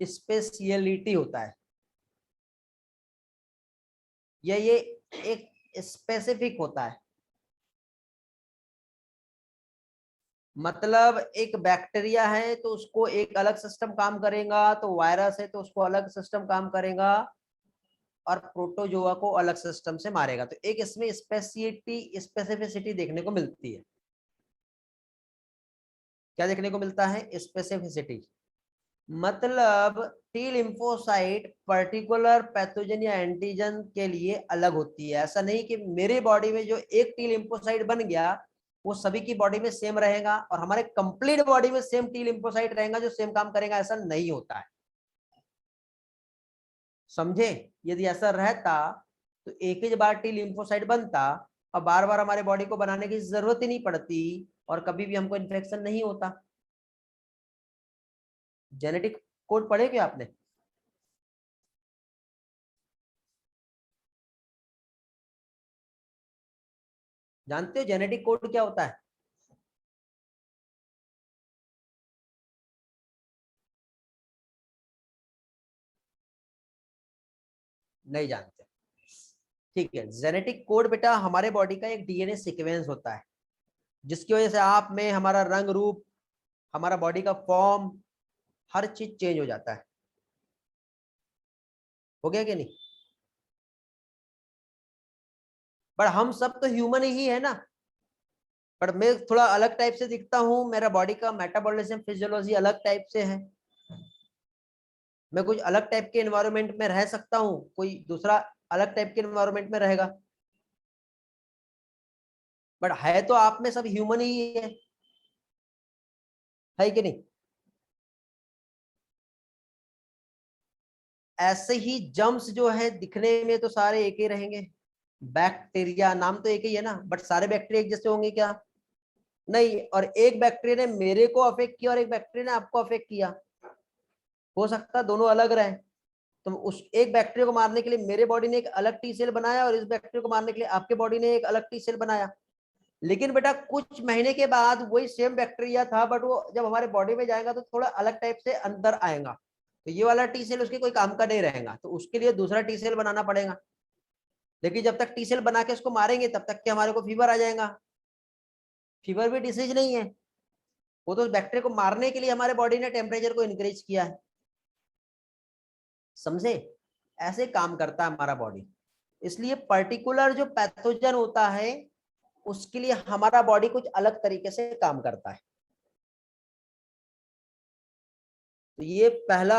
स्पेशियलिटी होता है। ये एक स्पेसिफिक होता है। मतलब एक बैक्टीरिया है तो उसको एक अलग सिस्टम काम करेगा, तो वायरस है तो उसको अलग सिस्टम काम करेगा, और प्रोटोजोआ को अलग सिस्टम से मारेगा। तो एक इसमें स्पेसिफिसिटी देखने को मिलती है। क्या देखने को मिलता है? स्पेसिफिसिटी। मतलब टी लिम्फोसाइट पर्टिकुलर पैथोजन या एंटीजन के लिए अलग होती है। ऐसा नहीं कि मेरे बॉडी में जो एक टी लिम्फोसाइट बन गया वो सभी की बॉडी में सेम रहेगा, और हमारे कंप्लीट बॉडी में सेम टी लिम्फोसाइट रहेगा जो सेम काम करेगा, ऐसा नहीं होता है, समझे? यदि ऐसा रहता तो एक ही बार टी लिम्फोसाइट बनता और बार बार हमारे बॉडी को बनाने की जरूरत ही नहीं पड़ती, और कभी भी हमको इन्फेक्शन नहीं होता। जेनेटिक कोड पढ़े क्या आपने? जानते हो जेनेटिक कोड क्या होता है? नहीं जानते? ठीक है, जेनेटिक कोड बेटा हमारे बॉडी का एक डीएनए सीक्वेंस होता है, जिसकी वजह से आप में हमारा रंग रूप, हमारा बॉडी का फॉर्म, हर चीज चेंज हो जाता है। हो गया कि नहीं? पर हम सब तो ह्यूमन ही है ना। पर मैं थोड़ा अलग टाइप से दिखता हूँ, मेरा बॉडी का मेटाबॉलिज्म फिजियोलॉजी अलग टाइप से है। मैं कुछ अलग टाइप के एनवायरनमेंट में रह सकता हूँ, कोई दूसरा अलग टाइप के एनवायरनमेंट में रहेगा, बट है तो आप में सब ह्यूमन ही है कि नहीं? ऐसे ही जम्स जो है दिखने में तो सारे एक ही रहेंगे। बैक्टीरिया नाम तो एक ही है ना, बट सारे बैक्टीरिया एक जैसे होंगे क्या? नहीं। और एक बैक्टीरिया ने मेरे को अफेक्ट किया और एक बैक्टीरिया ने आपको अफेक्ट किया, हो सकता है दोनों अलग रहे। तो उस एक बैक्टीरिया को मारने के लिए मेरे बॉडी ने एक अलग टी सेल बनाया और इस बैक्टीरिया को मारने के लिए आपके बॉडी ने एक अलग टी सेल बनाया। लेकिन बेटा कुछ महीने के बाद वही सेम बैक्टीरिया था, बट वो जब हमारे बॉडी में जाएगा तो थोड़ा अलग टाइप से अंदर आएगा, तो ये वाला टी सेल उसके कोई काम का नहीं रहेगा, तो उसके लिए दूसरा टी सेल बनाना पड़ेगा। लेकिन जब तक टी सेल बना के उसको मारेंगे तब तक कि हमारे को फीवर आ जाएगा। फीवर भी डिसीज नहीं है, वो तो बैक्टीरिया को मारने के लिए हमारे बॉडी ने टेम्परेचर को इंक्रीज किया है। समझे? ऐसे काम करता है हमारा बॉडी। इसलिए पर्टिकुलर जो पैथोजन होता है उसके लिए हमारा बॉडी कुछ अलग तरीके से काम करता है। तो ये पहला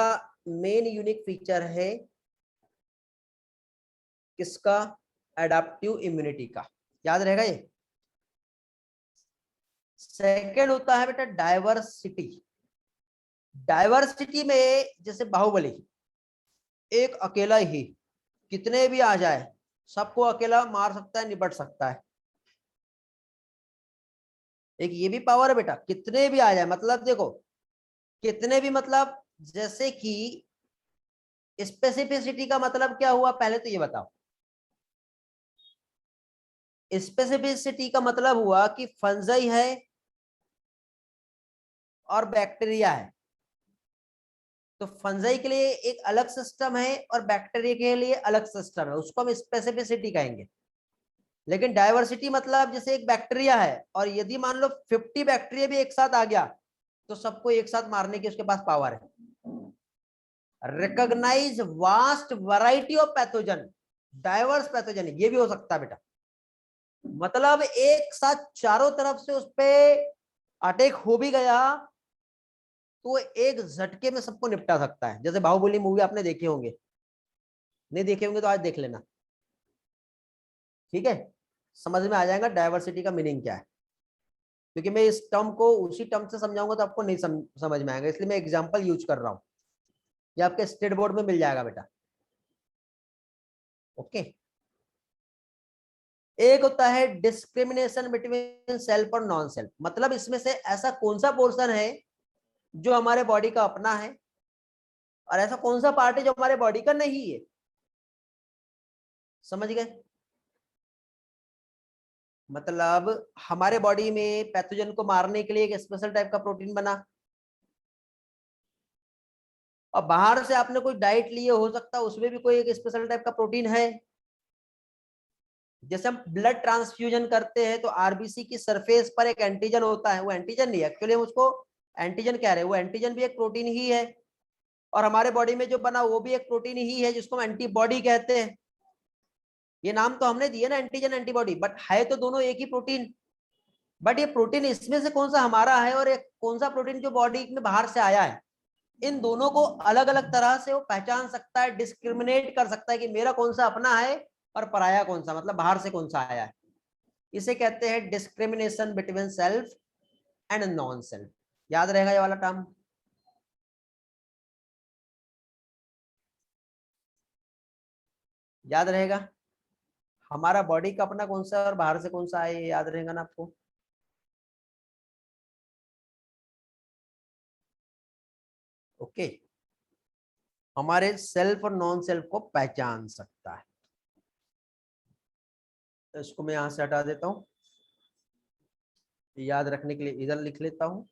मेन यूनिक फीचर है किसका? एडाप्टिव इम्यूनिटी का। याद रहेगा ये। सेकेंड होता है बेटा डाइवर्सिटी। डाइवर्सिटी में जैसे बाहुबली एक अकेला ही कितने भी आ जाए सबको अकेला मार सकता है, निपट सकता है। एक ये भी पावर है बेटा, कितने भी आ जाए, मतलब देखो कितने भी, मतलब जैसे कि स्पेसिफिसिटी का मतलब क्या हुआ, पहले तो ये बताओ। स्पेसिफिसिटी का मतलब हुआ कि फंजाई है और बैक्टीरिया है, तो फंजाई के लिए एक अलग सिस्टम है और बैक्टीरिया के लिए अलग सिस्टम है, उसको हम स्पेसिफिसिटी कहेंगे। लेकिन डाइवर्सिटी मतलब जैसे एक बैक्टीरिया है और यदि मान लो 50 बैक्टीरिया भी एक साथ आ गया तो सबको एक साथ मारने की उसके पास पावर है। Recognise vast variety of pathogen, diverse pathogen, ये भी हो सकता है बेटा। मतलब एक साथ चारों तरफ से उस पे अटैक हो भी गया तो एक झटके में सबको निपटा सकता है। जैसे बाहुबली मूवी आपने देखे होंगे, नहीं देखे होंगे तो आज देख लेना, ठीक है? समझ में आ जाएगा डाइवर्सिटी का मीनिंग क्या है। क्योंकि मैं इस टर्म को उसी टर्म से समझाऊंगा तो आपको नहीं समझ में आएगा, इसलिए मैं एग्जांपल यूज कर रहा हूं। ये आपके स्टेट बोर्ड में मिल जाएगा बेटा। ओके। एक होता है डिस्क्रिमिनेशन बिटवीन सेल्फ और नॉन सेल्फ, मतलब इसमें से ऐसा कौन सा पोर्शन है जो हमारे बॉडी का अपना है और ऐसा कौन सा पार्ट है जो हमारे बॉडी का नहीं है। समझ गए? मतलब हमारे बॉडी में पैथोजन को मारने के लिए एक स्पेशल टाइप का प्रोटीन बना और बाहर से आपने कोई डाइट लिए, हो सकता है उसमें भी कोई एक स्पेशल टाइप का प्रोटीन है। जैसे हम ब्लड ट्रांसफ्यूजन करते हैं तो आरबीसी की सरफेस पर एक एंटीजन होता है, वो एंटीजन नहीं एक्चुअली, हम उसको एंटीजन कह रहे हैं, वो एंटीजन भी एक प्रोटीन ही है। और हमारे बॉडी में जो बना वो भी एक प्रोटीन ही है जिसको हम एंटीबॉडी कहते हैं। ये नाम तो हमने दिया ना एंटीजन एंटीबॉडी, बट है तो दोनों एक ही प्रोटीन। बट ये प्रोटीन इसमें से कौन सा हमारा है और एक कौन सा प्रोटीन जो बॉडी में बाहर से आया है, इन दोनों को अलग अलग तरह से वो पहचान सकता है, डिस्क्रिमिनेट कर सकता है कि मेरा कौन सा अपना है और पराया कौन सा, मतलब बाहर से कौन सा आया है। इसे कहते हैं discrimination between self and non self. याद रहेगा ये वाला टर्म? याद रहेगा? हमारा बॉडी का अपना कौन सा और बाहर से कौन सा है, ये याद रहेगा ना आपको? ओके। हमारे सेल्फ और नॉन सेल्फ को पहचान सकता है। तो इसको मैं यहां से हटा देता हूं, याद रखने के लिए इधर लिख लेता हूं।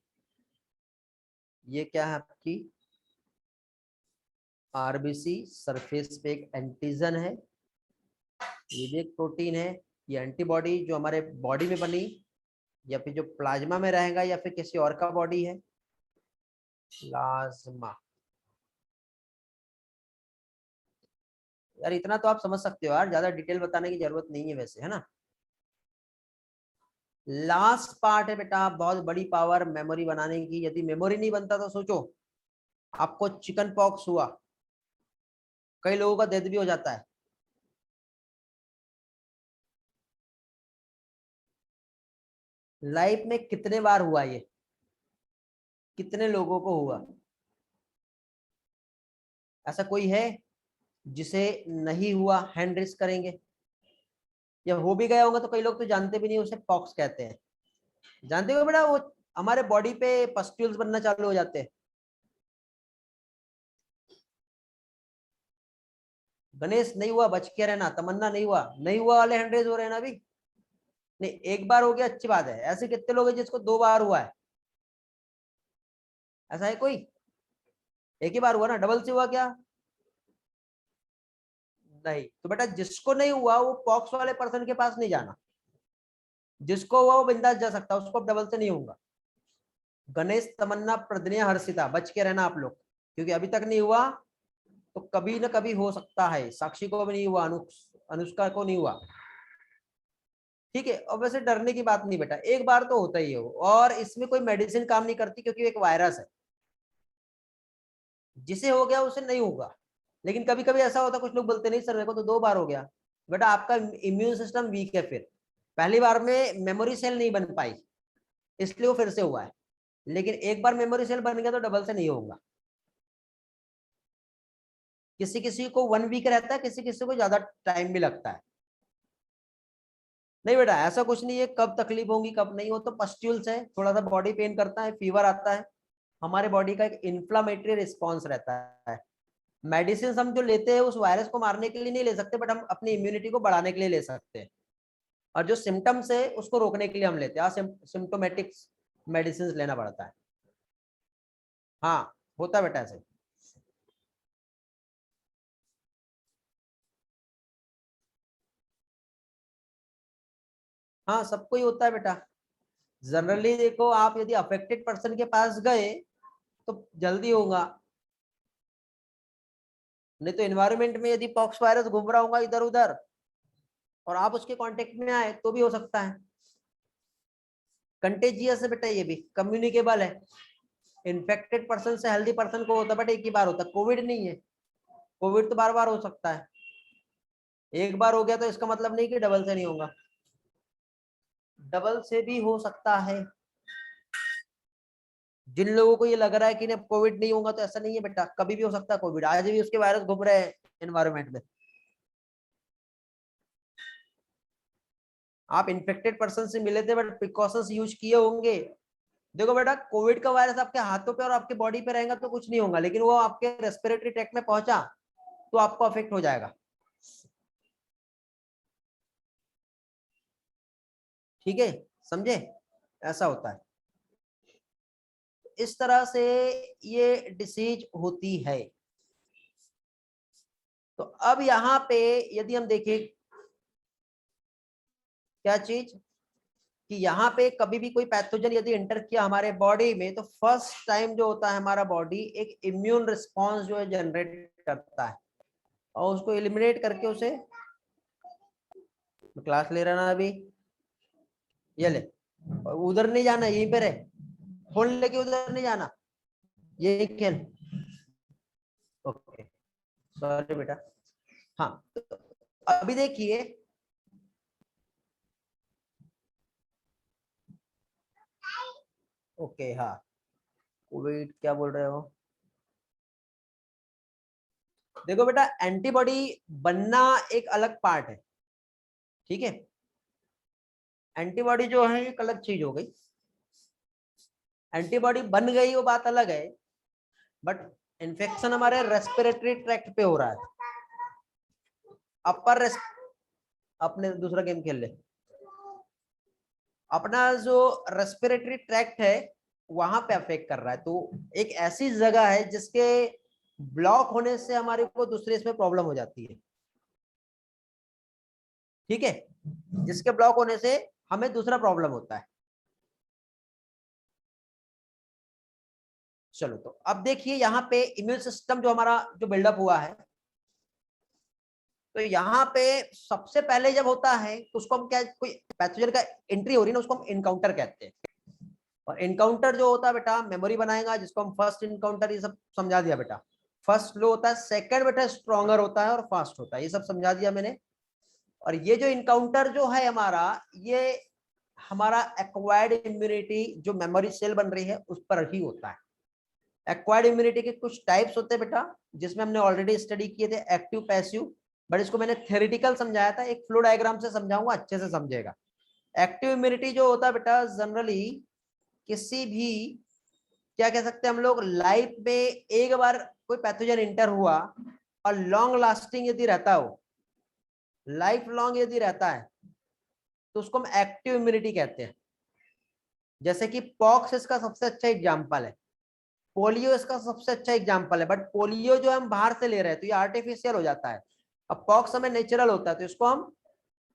ये क्या है आपकी आरबीसी, सरफेस पे एक एंटीजन है, ये भी एक प्रोटीन है। ये एंटीबॉडी जो हमारे बॉडी में बनी या फिर जो प्लाज्मा में रहेगा या फिर किसी और का बॉडी है, प्लाज्मा। यार इतना तो आप समझ सकते हो यार, ज्यादा डिटेल बताने की जरूरत नहीं है वैसे, है ना? लास्ट पार्ट है बेटा बहुत बड़ी पावर मेमोरी बनाने की। यदि मेमोरी नहीं बनता तो सोचो, आपको चिकन पॉक्स हुआ, कई लोगों का डेथ भी हो जाता है। लाइफ में कितने बार हुआ ये, कितने लोगों को हुआ? ऐसा कोई है जिसे नहीं हुआ? हैंड रेस करेंगे। या हो भी गया होगा तो कई लोग तो जानते भी नहीं, उसे पॉक्स कहते हैं। जानते हो बेटा, वो हमारे बॉडी पे पस्ट्यूल्स बनना चालू हो जाते हैं। गणेश नहीं हुआ, बच के रहना। तमन्ना नहीं हुआ, नहीं हुआ वाले हैंड रेज हो रहे हैं ना अभी। नहीं, एक बार हो गया, अच्छी बात है। ऐसे कितने लोग हैं जिसको 2 बार हुआ है? ऐसा है कोई? एक ही बार हुआ ना, डबल से हुआ क्या? नहीं। तो बेटा जिसको नहीं हुआ वो पॉक्स वाले पर्सन के पास नहीं जाना, जिसको हुआ वो बिंदास जा सकता है, उसको डबल से नहीं होगा। गणेश, तमन्ना, प्रज्ञा, हर्षिता, बच के रहना आप लोग, क्योंकि अभी तक नहीं हुआ तो कभी ना कभी हो सकता है। साक्षी को भी नहीं हुआ, अनुष्का को नहीं हुआ, ठीक है। और वैसे डरने की बात नहीं बेटा, एक बार तो होता ही है और इसमें कोई मेडिसिन काम नहीं करती, क्योंकि एक वायरस है। जिसे हो गया उसे नहीं होगा। लेकिन कभी कभी ऐसा होता है, कुछ लोग बोलते नहीं सर मेरे को तो 2 बार हो गया। बेटा आपका इम्यून सिस्टम वीक है, फिर पहली बार में मेमोरी सेल नहीं बन पाई, इसलिए वो फिर से हुआ है। लेकिन एक बार मेमोरी सेल बन गया तो डबल से नहीं होगा। किसी किसी को 1 वीक रहता है, किसी किसी को ज्यादा टाइम भी लगता है। नहीं बेटा ऐसा कुछ नहीं है, कब तकलीफ होगी कब नहीं, हो तो पस्ट्यूल्स है, थोड़ा सा बॉडी पेन करता है, फीवर आता है, हमारे बॉडी का एक इन्फ्लामेटरी रिस्पॉन्स रहता है। मेडिसिन हम जो लेते हैं उस वायरस को मारने के लिए नहीं ले सकते, बट हम अपनी इम्यूनिटी को बढ़ाने के लिए ले सकते हैं। और जो सिम्टम्स है उसको रोकने के लिए हम लेते हैं, सिम्टोमेटिक मेडिसिन लेना पड़ता है। हाँ होता है बेटा ऐसे। हाँ सबको ही होता है बेटा। जनरली देखो, आप यदि अफेक्टेड पर्सन के पास गए तो जल्दी होगा, नहीं तो एनवायरमेंट में यदि पॉक्स वायरस घूम रहा होगा इधर उधर और आप उसके कांटेक्ट में आए तो भी हो सकता है। कंटेजियस है बेटा, ये भी कम्युनिकेबल है। इन्फेक्टेड पर्सन से हेल्दी पर्सन को होता है, बट एक ही बार होता है, कोविड नहीं है। कोविड तो बार बार हो सकता है, एक बार हो गया तो इसका मतलब नहीं कि डबल से नहीं होगा, डबल से भी हो सकता है। जिन लोगों को ये लग रहा है कि कोविड नहीं होगा, तो ऐसा नहीं है बेटा, कभी भी हो सकता है कोविड, आज भी उसके वायरस घूम रहे हैं एनवायरमेंट में। आप इन्फेक्टेड पर्सन से मिले थे बट प्रिकॉशंस यूज किए होंगे। देखो बेटा, कोविड का वायरस आपके हाथों पे और आपके बॉडी पे रहेगा तो कुछ नहीं होगा, लेकिन वो आपके रेस्पिरेटरी ट्रैक्ट में पहुंचा तो आपको अफेक्ट हो जाएगा। ठीक है, समझे? ऐसा होता है, इस तरह से ये डिसीज होती है। तो अब यहाँ पे यदि हम देखें क्या चीज, कि यहाँ पे कभी भी कोई पैथोजन यदि एंटर किया हमारे बॉडी में, तो फर्स्ट टाइम जो होता है हमारा बॉडी एक इम्यून रिस्पॉन्स जो है जनरेट करता है, और उसको एलिमिनेट करके उसे, क्लास ले रहा ना अभी, ये ले, उधर नहीं जाना, यहीं पे रहे, फोन लेके उधर नहीं जाना, यही खेल। ओके, सॉरी बेटा। हाँ तो अभी देखिए, ओके हाँ, कोविड क्या बोल रहे हो? देखो बेटा, एंटीबॉडी बनना एक अलग पार्ट है, ठीक है। एंटीबॉडी जो है एक अलग चीज हो गई, एंटीबॉडी बन गई वो बात अलग है, बट इन्फेक्शन हमारे रेस्पिरेटरी ट्रैक्ट पे हो रहा है। अपर अपने दूसरा गेम खेल ले। अपना जो रेस्पिरेटरी ट्रैक्ट है वहां पे अफेक्ट कर रहा है, तो एक ऐसी जगह है जिसके ब्लॉक होने से हमारे को दूसरे इसमें प्रॉब्लम हो जाती है, ठीक है। जिसके ब्लॉक होने से हमें दूसरा प्रॉब्लम होता है। चलो तो अब देखिए, यहाँ पे इम्यून सिस्टम जो हमारा जो बिल्डअप हुआ है, तो यहाँ पे सबसे पहले जब होता है तो उसको हम क्या, कोई पैथोजन का एंट्री हो रही है ना, उसको हम इनकाउंटर कहते हैं। और इनकाउंटर जो होता है बेटा मेमोरी बनाएगा, जिसको हम फर्स्ट इनकाउंटर, ये सब समझा दिया बेटा। फर्स्ट स्लो होता है, सेकंड बेटा स्ट्रॉन्गर होता है और फास्ट होता है, ये सब समझा दिया मैंने। और ये जो इनकाउंटर जो है हमारा, ये हमारा एक्वायर्ड इम्यूनिटी जो मेमोरी सेल बन रही है उस पर ही होता है। एक्वायर्ड इम्यूनिटी के कुछ टाइप्स होते हैं बेटा, जिसमें हमने ऑलरेडी स्टडी किए थे, एक्टिव पैसिव, बट इसको मैंने थ्योरेटिकल समझाया था, एक फ्लो डायग्राम से समझाऊंगा, अच्छे से समझेगा। एक्टिव इम्यूनिटी जो होता है बेटा, जनरली किसी भी, क्या कह सकते हैं हम लोग, लाइफ में एक बार कोई पैथोजन इंटर हुआ और लॉन्ग लास्टिंग यदि रहता हो, लाइफ लॉन्ग यदि रहता है, तो उसको हम एक्टिव इम्यूनिटी कहते हैं। जैसे कि पॉक्स इसका सबसे अच्छा एग्जाम्पल है, पोलियो इसका सबसे अच्छा एग्जाम्पल है। बट पोलियो जो हम बाहर से ले रहे हैं तो ये आर्टिफिशियल हो जाता है। अब पॉक्स हमें नेचुरल होता है, तो इसको हम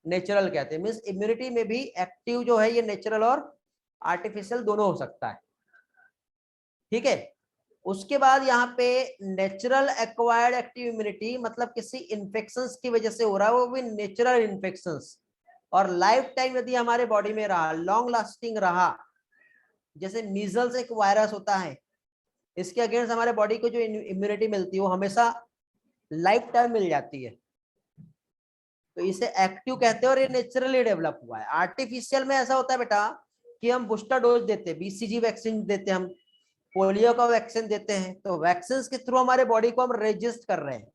नेचुरल कहते हैं। मीन्स इम्यूनिटी में भी एक्टिव जो है ये नेचुरल और आर्टिफिशियल दोनों हो सकता है। ठीक है। उसके बाद यहाँ पे नेचुरल एक्वायर्ड एक्टिव इम्यूनिटी, मतलब किसी इन्फेक्शंस की वजह से हो रहा है, वो भी नेचुरल इन्फेक्शंस, और लाइफ टाइम यदि हमारे बॉडी में रहा, लॉन्ग लास्टिंग रहा। जैसे मीजल्स एक वायरस होता है, इसके अगेंस्ट हमारे बॉडी को जो इम्यूनिटी मिलती है वो हमेशा लाइफ टाइम मिल जाती है, तो इसे एक्टिव कहते हैं। और ये नेचुरली डेवलप हुआ है। आर्टिफिशियल में ऐसा होता है बेटा कि हम बूस्टर डोज देते हैं, बीसीजी वैक्सीन देते हैं, हम पोलियो का वैक्सीन देते हैं, तो वैक्सीन के थ्रू हमारे बॉडी को हम रेजिस्ट कर रहे हैं,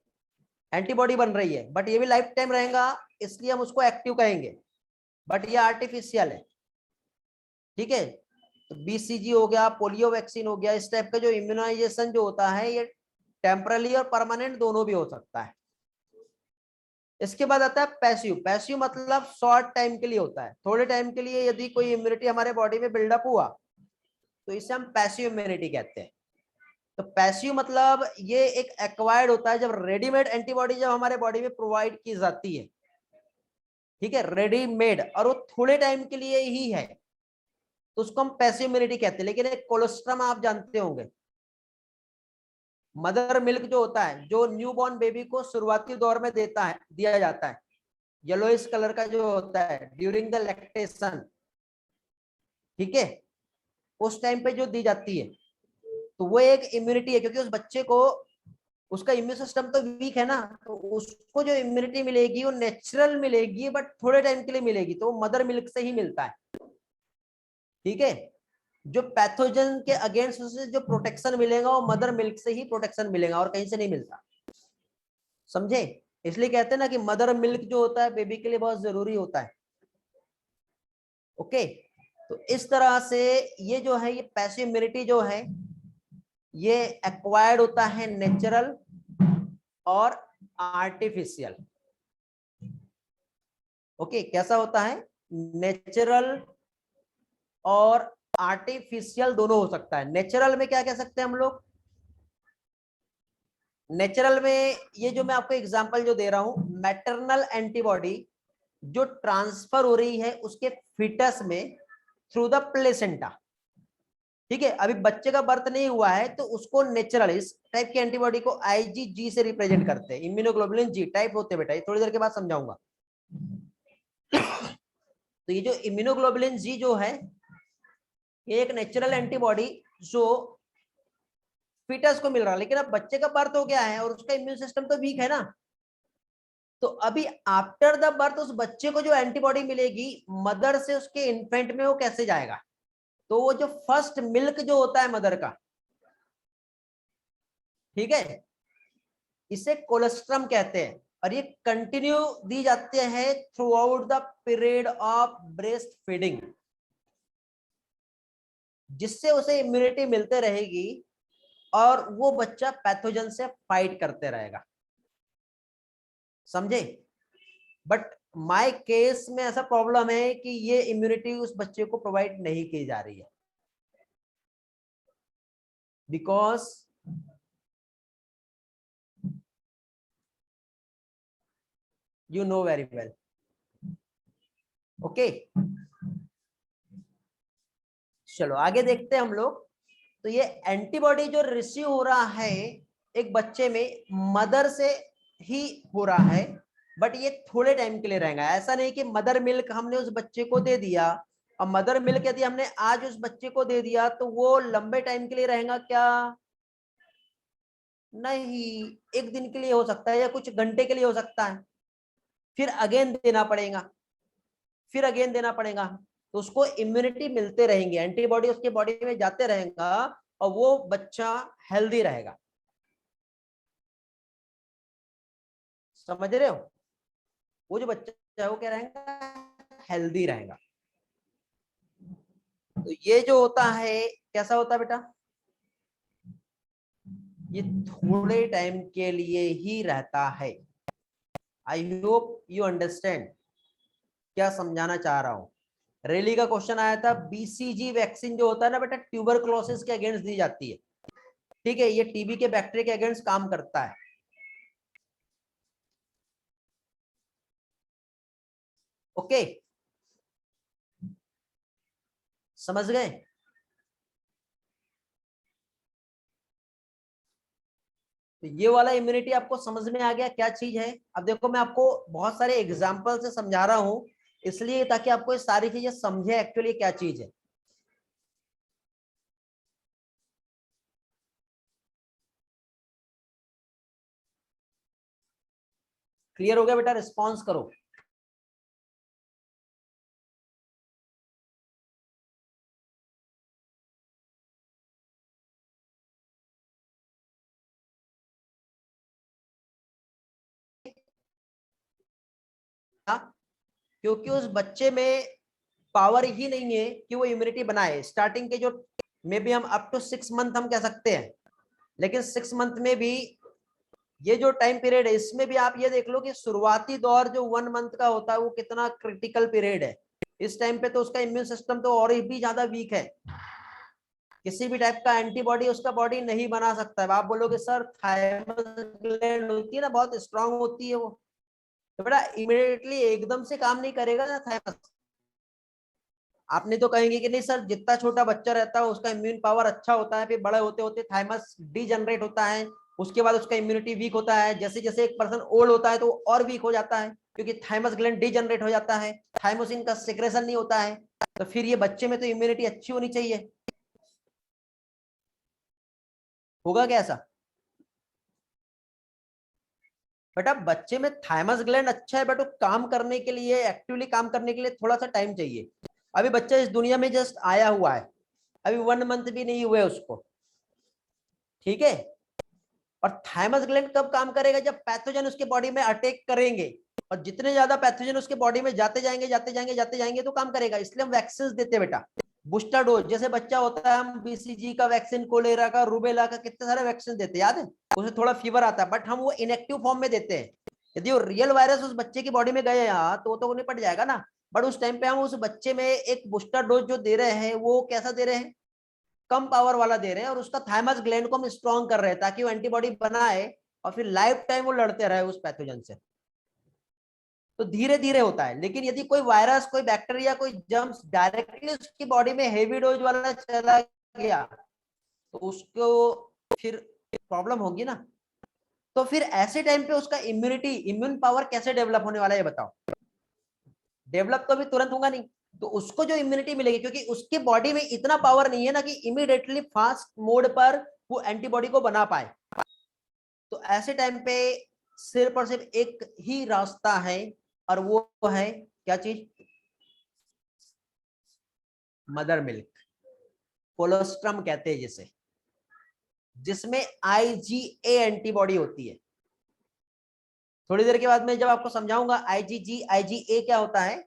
एंटीबॉडी बन रही है। बट ये भी लाइफ टाइम रहेगा, इसलिए हम उसको एक्टिव कहेंगे, बट ये आर्टिफिशियल है। ठीक है। तो बीसीजी हो गया, पोलियो वैक्सीन हो गया, इस टाइप का जो इम्यूनाइजेशन जो होता है ये टेम्पररी और परमानेंट दोनों भी हो सकता है। इसके बाद आता है पैसिव। पैसिव मतलब शॉर्ट टाइम के लिए होता है, थोड़े टाइम के लिए यदि कोई इम्यूनिटी हमारे बॉडी में बिल्डअप हुआ तो इसे हम पैसिव इम्यूनिटी कहते हैं। तो पैसिव मतलब ये एक एक्वायर्ड होता है, जब रेडीमेड एंटीबॉडी जब हमारे बॉडी में प्रोवाइड की जाती है, ठीक है, रेडीमेड, और वो थोड़े टाइम के लिए ही है, तो उसको हम पैसिव इम्यूनिटी कहते हैं। लेकिन एक कोलोस्ट्रम आप जानते होंगे, मदर मिल्क जो होता है, जो न्यूबॉर्न बेबी को शुरुआती दौर में दिया जाता है, येलोइश कलर का जो होता है ड्यूरिंग द लैक्टेशन, ठीक है, उस टाइम पे जो दी जाती है, तो वो एक इम्यूनिटी है, क्योंकि उस बच्चे को, उसका इम्यून सिस्टम तो वीक है ना, तो उसको जो इम्यूनिटी मिलेगी वो नेचुरल मिलेगी, बट थोड़े टाइम के लिए मिलेगी, तो वो मदर मिल्क से ही मिलता है। ठीक है। जो पैथोजन के अगेंस्ट उसे जो प्रोटेक्शन मिलेगा वो मदर मिल्क से ही प्रोटेक्शन मिलेगा, और कहीं से नहीं मिलता। समझे? इसलिए कहते हैं ना कि मदर मिल्क जो होता है बेबी के लिए बहुत जरूरी होता है। ओके। तो इस तरह से ये जो है, ये पैसिव इम्यूनिटी जो है ये एक्वायर्ड होता है नेचुरल और आर्टिफिशियल। ओके, कैसा होता है? नेचुरल और आर्टिफिशियल दोनों हो सकता है। नेचुरल में क्या कह सकते हैं हम लोग? नेचुरल में ये जो मैं आपको एग्जांपल जो दे रहा हूं, मैटरनल एंटीबॉडी जो ट्रांसफर हो रही है उसके फीटस में थ्रू द प्लेसेंटा। ठीक है, अभी बच्चे का बर्थ नहीं हुआ है तो उसको नेचुरल, इस टाइप की एंटीबॉडी को आईजीजी से रिप्रेजेंट करते हैं। इम्यूनोग्लोबुलिन जी टाइप होते हैं बेटा, ये थोड़ी देर के बाद समझाऊंगा। तो ये जो इम्यूनोग्लोबुलिन जी जो है, ये एक नेचुरल एंटीबॉडी जो फीटस को मिल रहा है, लेकिन अब बच्चे का बर्थ हो गया है और उसका इम्यून सिस्टम तो वीक है ना, तो अभी आफ्टर द बर्थ उस बच्चे को जो एंटीबॉडी मिलेगी मदर से उसके इन्फेंट में, वो कैसे जाएगा? तो वो जो फर्स्ट मिल्क जो होता है मदर का, ठीक है, इसे कोलेस्ट्रम कहते हैं, और ये कंटिन्यू दी जाते हैं through out the period of breast feeding, जिससे उसे इम्यूनिटी मिलते रहेगी और वो बच्चा पैथोजन से फाइट करते रहेगा। समझे? बट माय केस में ऐसा प्रॉब्लम है कि ये इम्यूनिटी उस बच्चे को प्रोवाइड नहीं की जा रही है, because you know very well. Okay, चलो आगे देखते हैं हम लोग। तो ये एंटीबॉडी जो रिसीव हो रहा है एक बच्चे में, मदर से ही हो रहा है, बट ये थोड़े टाइम के लिए रहेगा। ऐसा नहीं कि मदर मिल्क हमने उस बच्चे को दे दिया, और मदर मिल्क यदि हमने आज उस बच्चे को दे दिया तो वो लंबे टाइम के लिए रहेगा क्या? नहीं, एक दिन के लिए हो सकता है या कुछ घंटे के लिए हो सकता है, फिर अगेन देना पड़ेगा, फिर अगेन देना पड़ेगा। तो उसको इम्यूनिटी मिलते रहेंगे, एंटीबॉडी उसके बॉडी में जाते रहेगा, और वो बच्चा हेल्दी रहेगा। समझ रहे हो? वो जो बच्चा है वो क्या रहेगा? हेल्दी रहेगा। तो ये जो होता है कैसा होता है बेटा? ये थोड़े टाइम के लिए ही रहता है। आई होप यू अंडरस्टैंड क्या समझाना चाह रहा हूं। रेली का क्वेश्चन आया था, बीसीजी वैक्सीन जो होता है ना बेटा, ट्यूबरक्लोसिस के अगेंस्ट दी जाती है। ठीक है, ये टीबी के बैक्टीरिया के अगेंस्ट काम करता है। ओके, समझ गए। तो ये वाला इम्यूनिटी आपको समझ में आ गया क्या चीज है। अब देखो मैं आपको बहुत सारे एग्जाम्पल से समझा रहा हूं, इसलिए ताकि आपको ये सारी चीजें समझे एक्चुअली क्या चीज है। क्लियर हो गया बेटा, रिस्पॉन्स करो। क्योंकि उस बच्चे में पावर ही नहीं है कि वो इम्यूनिटी बनाए। स्टार्टिंग के जो मे बी हम अप टू 6 मंथ हम कह सकते हैं, लेकिन 6 मंथ में भी ये जो टाइम पीरियड है, इसमें भी आप ये देख लो कि शुरुआती दौर जो 1 मंथ का होता है वो कितना क्रिटिकल पीरियड है। इस टाइम पे तो उसका इम्यून सिस्टम तो और भी ज्यादा वीक है, किसी भी टाइप का एंटीबॉडी उसका बॉडी नहीं बना सकता है। आप बोलोगे सर थायमस ग्लैंड होती है ना, बहुत स्ट्रांग होती है वो, तो बेटा इमिडिएटली एकदम से काम नहीं करेगा ना थायमस। आपने तो कहेंगे कि नहीं सर, जितना छोटा बच्चा रहता है उसका इम्यून पावर अच्छा होता है, फिर बड़े होते होते थाइमस डीजनरेट होता है, उसके बाद उसका इम्यूनिटी वीक होता है। जैसे जैसे एक पर्सन ओल्ड होता है तो और वीक हो जाता है, क्योंकि थाइमस ग्लैंड डीजनरेट हो जाता है, थाइमोसिन का सिक्रेशन नहीं होता है। तो फिर ये बच्चे में तो इम्यूनिटी अच्छी होनी चाहिए, होगा क्या ऐसा? बेटा बच्चे में थाइमस ग्लैंड अच्छा है, बट वो काम करने के लिए, एक्टिवली काम करने के लिए थोड़ा सा टाइम चाहिए। अभी बच्चा इस दुनिया में जस्ट आया हुआ है, अभी 1 मंथ भी नहीं हुए उसको, ठीक है। और थाइमस ग्लैंड कब काम करेगा? जब पैथोजन उसके बॉडी में अटैक करेंगे, और जितने ज्यादा पैथोजन उसके बॉडी में जाते जाएंगे जाते जाएंगे जाते जाएंगे तो काम करेगा। इसलिए हम वैक्सीन देते हैं बेटा, बूस्टर डोज। जैसे बच्चा होता है हम बीसीजी का वैक्सीन, कोलेरा का, रूबेला का, कितने सारे वैक्सीन देते हैं, याद है? उसे थोड़ा फीवर आता है, बट हम वो इनएक्टिव फॉर्म में देते हैं। यदि वो रियल वायरस उस बच्चे की बॉडी में गए यहाँ तो निपट जाएगा ना। बट उस टाइम पे हम उस बच्चे में एक बूस्टर डोज जो दे रहे हैं वो कैसा दे रहे हैं? कम पावर वाला दे रहे हैं, और उसका थाइमस ग्लैंड को हम स्ट्रॉन्ग कर रहे हैं ताकि वो एंटीबॉडी बनाए और फिर लाइफ टाइम वो लड़ते रहे उस पैथोजन से। तो धीरे धीरे होता है। लेकिन यदि कोई वायरस, कोई बैक्टीरिया, कोई जर्म्स डायरेक्टली उसकी बॉडी में हेवी डोज वाला चला गया तो उसको फिर प्रॉब्लम होगी ना। तो फिर ऐसे टाइम पे उसका इम्यूनिटी, इम्यून पावर कैसे डेवलप होने वाला है बताओ? डेवलप तो अभी तुरंत होगा नहीं। तो उसको जो इम्यूनिटी मिलेगी, क्योंकि उसके बॉडी में इतना पावर नहीं है ना कि इमीडिएटली फास्ट मोड पर वो एंटीबॉडी को बना पाए। तो ऐसे टाइम पे सिर्फ और सिर्फ एक ही रास्ता है, और वो है क्या चीज? मदर मिल्क, कोलोस्ट्रम कहते हैं जिसे, जिसमें आईजीए एंटीबॉडी होती है। थोड़ी देर के बाद मैं जब आपको समझाऊंगा आईजीजी आईजीए क्या होता है,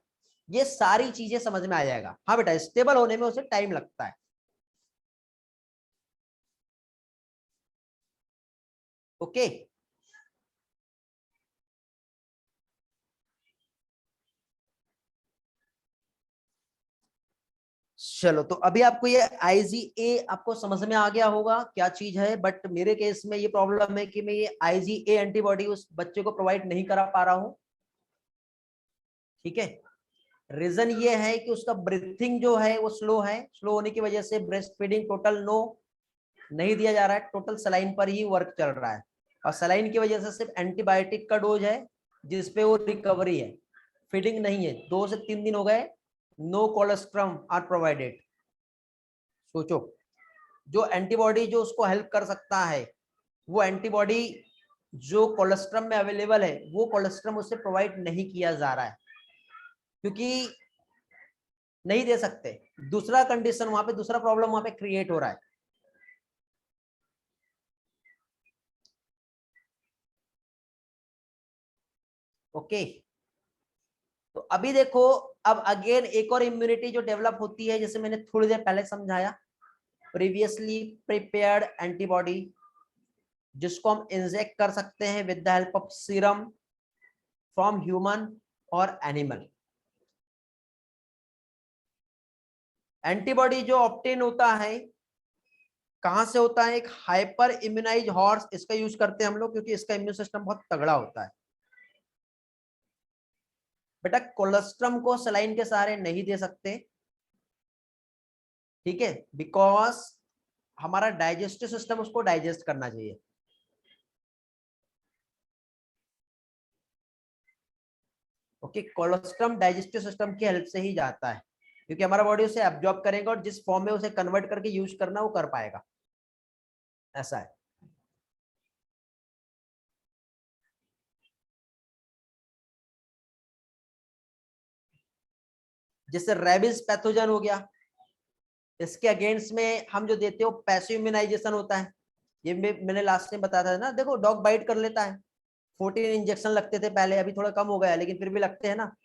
ये सारी चीजें समझ में आ जाएगा। हाँ बेटा, स्टेबल होने में उसे टाइम लगता है। ओके, चलो तो अभी आपको ये आईजीए आपको समझ में आ गया होगा क्या चीज है। बट मेरे केस में ये प्रॉब्लम है कि मैं ये आईजीए एंटीबॉडी उस बच्चे को प्रोवाइड नहीं करा पा रहा हूं, ठीक है। रीजन ये है कि उसका ब्रीथिंग जो है वो स्लो है, स्लो होने की वजह से ब्रेस्ट फीडिंग टोटल नो नहीं दिया जा रहा है, टोटल सलाइन पर ही वर्क चल रहा है। और सलाइन की वजह से सिर्फ एंटीबायोटिक का डोज है जिसपे वो रिकवरी है, फीडिंग नहीं है। 2 से 3 दिन हो गए, नो कोलेस्ट्रम आर प्रोवाइडेड। सोचो, जो एंटीबॉडी जो उसको हेल्प कर सकता है, वो एंटीबॉडी जो कोलेस्ट्रम में अवेलेबल है, वो कोलेस्ट्रम उससे प्रोवाइड नहीं किया जा रहा है, क्योंकि नहीं दे सकते। दूसरा कंडीशन वहां पे, दूसरा प्रॉब्लम वहां पे क्रिएट हो रहा है। ओके, तो अभी देखो, अब अगेन एक और इम्यूनिटी जो डेवलप होती है, जैसे मैंने थोड़ी देर पहले समझाया, प्रीवियसली प्रिपेयर्ड एंटीबॉडी। जिसको हम इंजेक्ट कर सकते हैं with the help of serum from human और एनिमल। एंटीबॉडी जो ऑब्टेन होता है कहां से होता है? एक हाइपर इम्यूनाइज हॉर्स, इसका यूज करते हैं हम लोग क्योंकि इसका इम्यून सिस्टम बहुत तगड़ा होता है। बेटा कोलेस्ट्रम को सलाइन के सहारे नहीं दे सकते, ठीक है, बिकॉज हमारा डाइजेस्टिव सिस्टम उसको डाइजेस्ट करना चाहिए। ओके, कोलेस्ट्रम डाइजेस्टिव सिस्टम की हेल्प से ही जाता है क्योंकि हमारा बॉडी उसे एब्जॉर्ब करेगा और जिस फॉर्म में उसे कन्वर्ट करके यूज करना वो कर पाएगा, ऐसा है। जैसे रेबिस पैथोजन हो गया, इसके अगेंस्ट में हम जो देते हो पैसिव इम्यूनाइजेशन होता है। ये मैंने लास्ट टाइम बताया था ना, देखो डॉग बाइट कर लेता है, 14 इंजेक्शन लगते थे पहले, अभी थोड़ा कम हो गया लेकिन फिर भी लगते हैं ना।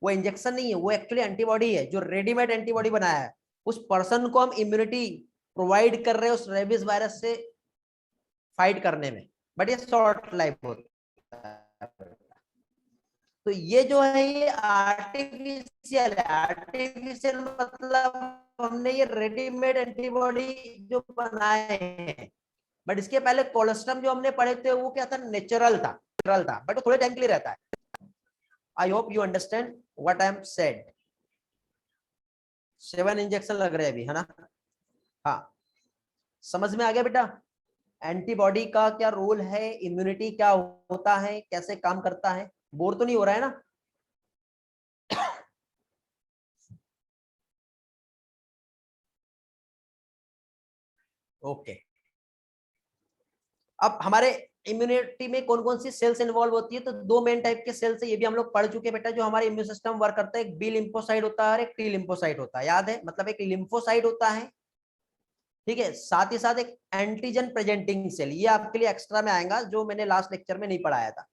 वो इंजेक्शन नहीं है, वो एक्चुअली एंटीबॉडी है जो रेडीमेड एंटीबॉडी बनाया है। उस पर्सन को हम इम्यूनिटी प्रोवाइड कर रहे हैं उस रेबिस वायरस से फाइट करने में, बट ये शॉर्ट लाइफ होता है। तो ये जो है ये आर्टिफिशियल है। आर्टिफिशियल मतलब हमने ये रेडीमेड एंटीबॉडी जो बनाए हैं, बट इसके पहले कोलेस्ट्रम जो हमने पढ़े थे वो क्या था? नेचुरल था, बट वो थोड़े टाइम के लिए रहता है। I hope you understand what I am said. 7 injection लग रहे हैं अभी, है ना? हाँ, समझ में आ गया बेटा? एंटीबॉडी का क्या रोल है, इम्यूनिटी क्या होता है, कैसे काम करता है? बोर तो नहीं हो रहा है ना? ओके, अब हमारे इम्यूनिटी में कौन कौन सी सेल्स इन्वॉल्व होती है? तो दो मेन टाइप के सेल्स है, ये भी हम लोग पढ़ चुके हैं बेटा, जो हमारे इम्यून सिस्टम वर्क करता है। एक बी लिम्फोसाइट होता है और एक टी लिम्फोसाइट होता है, याद है? मतलब एक लिम्फोसाइट होता है, ठीक है, साथ ही साथ एक एंटीजन प्रेजेंटिंग सेल, ये आपके लिए एक्स्ट्रा में आएगा जो मैंने लास्ट लेक्चर में नहीं पढ़ाया था।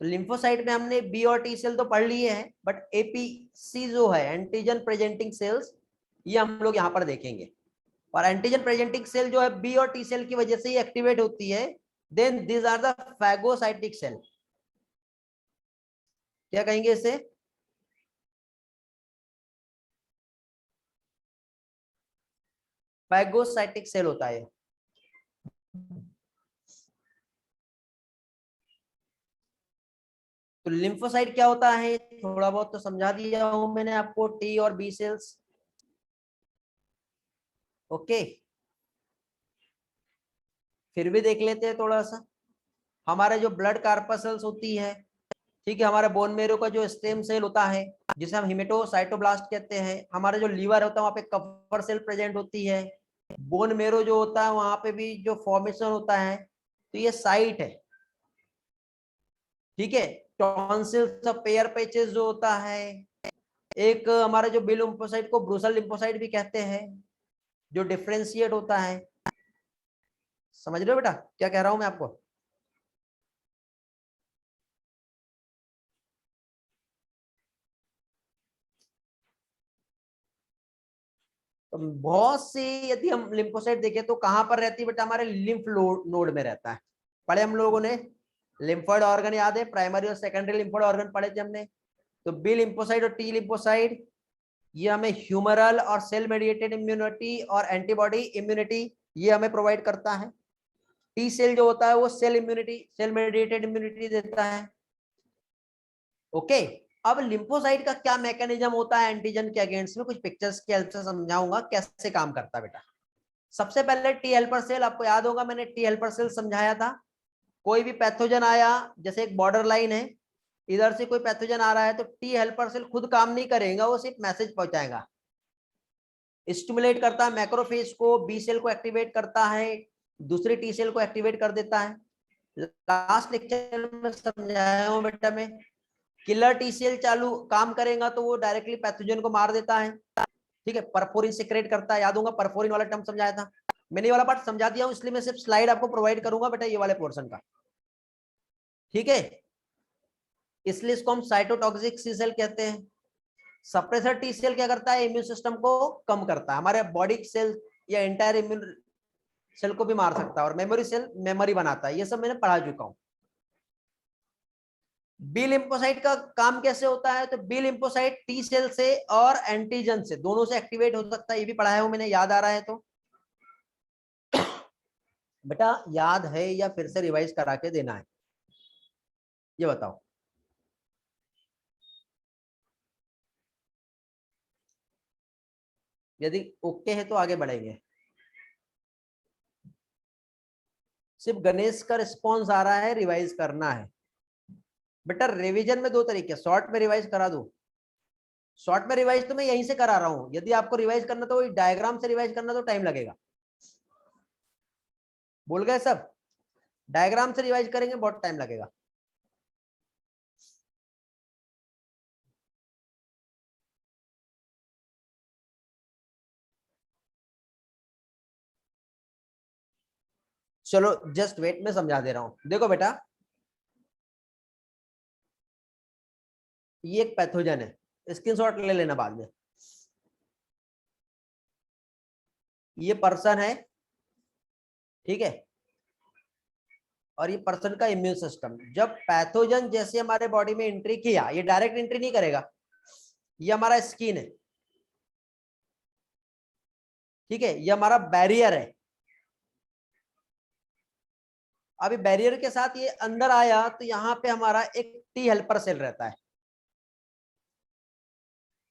तो लिम्फोसाइट में हमने बी और टी सेल तो पढ़ लिए हैं, बट एपीसी जो है एंटीजन प्रेजेंटिंग सेल्स, ये हम लोग यहाँ पर देखेंगे। और एंटीजन प्रेजेंटिंग सेल जो है बी और टी सेल की वजह से ही एक्टिवेट होती है। Then these are the phagocytic cell. क्या कहेंगे इसे? फैगोसाइटिक सेल होता है। तो लिम्फोसाइट क्या होता है थोड़ा बहुत तो समझा दिया हूं मैंने आपको, टी और बी सेल्स। ओके, फिर भी देख लेते हैं थोड़ा सा। हमारे जो ब्लड कार्पसल्स होती है, ठीक है, हमारे बोन मेरो का जो स्टेम सेल होता है जिसे हम हिमेटोसाइटोब्लास्ट कहते हैं, हमारा जो लीवर होता है वहां पे कवर सेल प्रेजेंट होती है। बोन मेरो जो होता है वहां पे भी जो फॉर्मेशन होता है, तो ये साइट है, ठीक है। टॉन्सिल्स ऑफ पेयर पैचेस जो होता है, एक हमारा जो बी लिम्फोसाइट को ब्रूसल लिम्फोसाइट भी कहते हैं, जो डिफ्रेंशिएट होता है। समझ रहे हो बेटा क्या कह रहा हूं मैं आपको? तो बहुत सी, यदि हम लिम्फोसाइट देखें तो कहां पर रहती है बेटा? हमारे लिम्फ नोड में रहता है। पढ़े हम लोगों ने, लिम्फोइड ऑर्गन याद है? प्राइमरी और सेकेंडरी लिम्फोइड ऑर्गन पढ़े थे हमने। तो बी लिम्फोसाइट और टी लिम्फोसाइट, ये हमें ह्यूमरल और सेल मेडिएटेड इम्यूनिटी और एंटीबॉडी इम्यूनिटी ये हमें प्रोवाइड करता है। टी सेल जो होता है वो cell immunity, cell mediated immunity देता है। ओके, अब लिम्फोसाइट का क्या मैकेनिज्म होता है एंटीजन के अगेंस्ट में, कुछ पिक्चर्स की हेल्प से समझाऊंगा कैसे काम करता है बेटा। सबसे पहले टी हेल्पर सेल, आपको याद होगा मैंने टी हेल्पर सेल समझाया था। कोई भी पैथोजन आया, जैसे एक बॉर्डर लाइन है, इधर से कोई पैथोजन आ रहा है तो टी हेल्पर सेल खुद काम नहीं करेगा, वो सिर्फ मैसेज पहुंचाएगा। स्टिमुलेट करता है मैक्रोफेज को, बी सेल को एक्टिवेट करता है, दूसरी टी सेल को एक्टिवेट कर देता है। लास्ट लेक्चर में समझाया हूं बेटा मैं, किलर टी सेल चालू काम करेगा तो वो डायरेक्टली पैथोजन को मार देता है, ठीक है। परफोरिन सिक्रेट करता है, याद होगा परफोरिन वाला टर्म समझाया था मैंने, ये वाला पार्ट समझा दिया हूं, इसलिए मैं सिर्फ स्लाइड आपको प्रोवाइड करूंगा बेटा ये वाले पोर्शन का, ठीक है। इसलिए इसको हम साइटोटॉक्सिक सी सेल कहते हैं। सप्रेसर टी सेल क्या करता है? इम्यून सिस्टम को कम करता है, हमारे बॉडी सेल या एंटायर इम्यून सेल को भी मार सकता है, और मेमोरी सेल मेमोरी बनाता है। ये सब मैंने पढ़ा चुका हूं। बी लिम्फोसाइट का काम कैसे होता है? तो बी लिम्फोसाइट टी सेल से और एंटीजन से दोनों से एक्टिवेट हो सकता है। ये भी पढ़ाया हूं मैंने, याद आ रहा है तो बेटा याद है या फिर से रिवाइज करा के देना है, ये बताओ। यदि ओके है तो आगे बढ़ेंगे। सिर्फ गणेश का रिस्पॉन्स आ रहा है, रिवाइज करना है बेटा। रिवीजन में दो तरीके, शॉर्ट में रिवाइज करा दो। शॉर्ट में रिवाइज तो मैं यहीं से करा रहा हूं, यदि आपको रिवाइज करना तो डायग्राम से रिवाइज करना तो टाइम लगेगा। बोल गए सब? डायग्राम से रिवाइज करेंगे बहुत टाइम लगेगा। चलो जस्ट वेट में समझा दे रहा हूं। देखो बेटा, ये एक पैथोजन है, स्क्रीनशॉट ले लेना बाद में। ये पर्सन है, ठीक है, और ये पर्सन का इम्यून सिस्टम। जब पैथोजन जैसे हमारे बॉडी में एंट्री किया, ये डायरेक्ट एंट्री नहीं करेगा, ये हमारा स्किन है, ठीक है, ये हमारा बैरियर है। अभी बैरियर के साथ ये अंदर आया तो यहाँ पे हमारा एक टी हेल्पर सेल रहता है।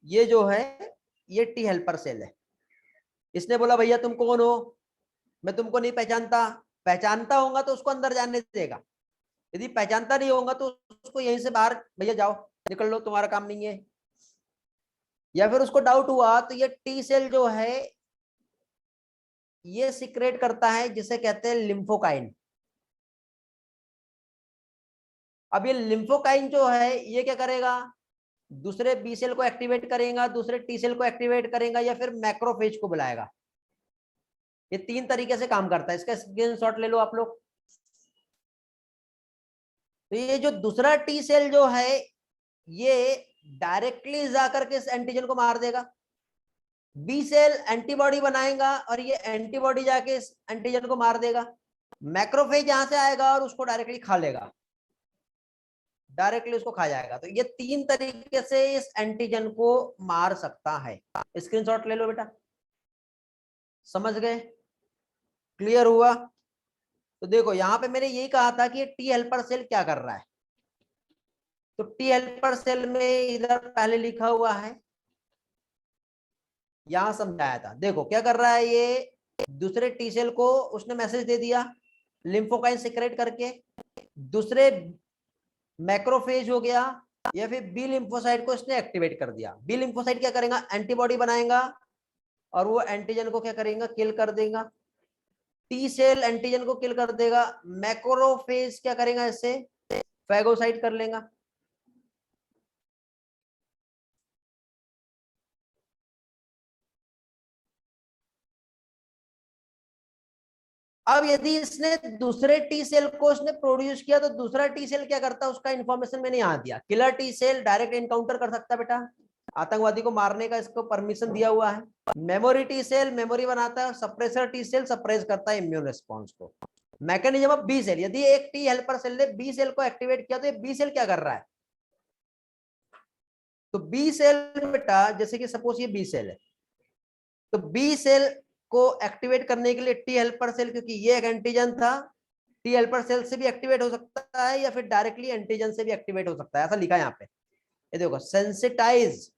ये जो है ये टी हेल्पर सेल है। इसने बोला भैया तुम कौन हो, मैं तुमको नहीं पहचानता। पहचानता होगा तो उसको अंदर जाने देगा, यदि पहचानता नहीं होगा तो उसको यहीं से बाहर, भैया जाओ निकल लो तुम्हारा काम नहीं है। या फिर उसको डाउट हुआ तो ये टी सेल जो है ये सिक्रेट करता है जिसे कहते हैं लिम्फोकाइन। अब ये लिम्फोकाइन जो है ये क्या करेगा, दूसरे बी सेल को एक्टिवेट करेगा, दूसरे टी सेल को एक्टिवेट करेगा, या फिर मैक्रोफेज को बुलाएगा। ये तीन तरीके से काम करता है, इसका स्क्रीनशॉट ले लो आप लोग। तो ये जो दूसरा टी सेल जो है ये डायरेक्टली जाकर के इस एंटीजन को मार देगा। बी सेल एंटीबॉडी बनाएगा और ये एंटीबॉडी जाके इस एंटीजन को मार देगा। मैक्रोफेज यहां से आएगा और उसको डायरेक्टली खा लेगा, डायरेक्टली उसको खा जाएगा। तो ये तीन तरीके से इस एंटीजन को मार सकता है। स्क्रीनशॉट ले लो बेटा, समझ गए? क्लियर हुआ? तो देखो यहां पे मैंने यही कहा था कि ये टी हेल्पर सेल क्या कर रहा है। तो टी हेल्पर सेल में इधर पहले लिखा हुआ है, यहां समझाया था। देखो क्या कर रहा है, ये दूसरे टी सेल को उसने मैसेज दे दिया लिम्फोकाइन सिक्रेट करके। दूसरे मैक्रोफेज हो गया या फिर बी लिम्फोसाइट को इसने एक्टिवेट कर दिया। बी लिम्फोसाइट क्या करेगा, एंटीबॉडी बनाएगा और वो एंटीजन को क्या करेगा, किल कर देगा। टी सेल एंटीजन को किल कर देगा। मैक्रोफेज क्या करेगा, इससे फैगोसाइट कर लेगा। अब यदि इसने दूसरे टी सेल को इसने प्रोड्यूस किया तो दूसरा टी सेल क्या करता है, उसका इंफॉर्मेशन मैंने यहां दिया। Killer T cell direct encounter कर सकता है बेटा, आतंकवादी को मारने का इसको परमिशन दिया हुआ है। मेमोरी टी सेल मेमोरी बनाता है, सप्रेसर टी सेल सप्रेस करता है इम्यून रिस्पॉन्स को। मैकेनिज्म ऑफ बी सेल, यदि एक टी हेल्पर सेल ने बी सेल को एक्टिवेट किया तो ये बी सेल क्या कर रहा है, तो बी सेल बेटा जैसे कि सपोज ये बी सेल है, तो बी सेल को एक्टिवेट करने के लिए टी हेल्पर सेल, क्योंकि ये एक एंटीजन था, टी हेल्पर सेल से भी एक्टिवेट हो सकता है या फिर डायरेक्टली एंटीजन से भी एक्टिवेट हो सकता है, ऐसा लिखा है यहाँ पे। ये देखो सेंसिटाइज,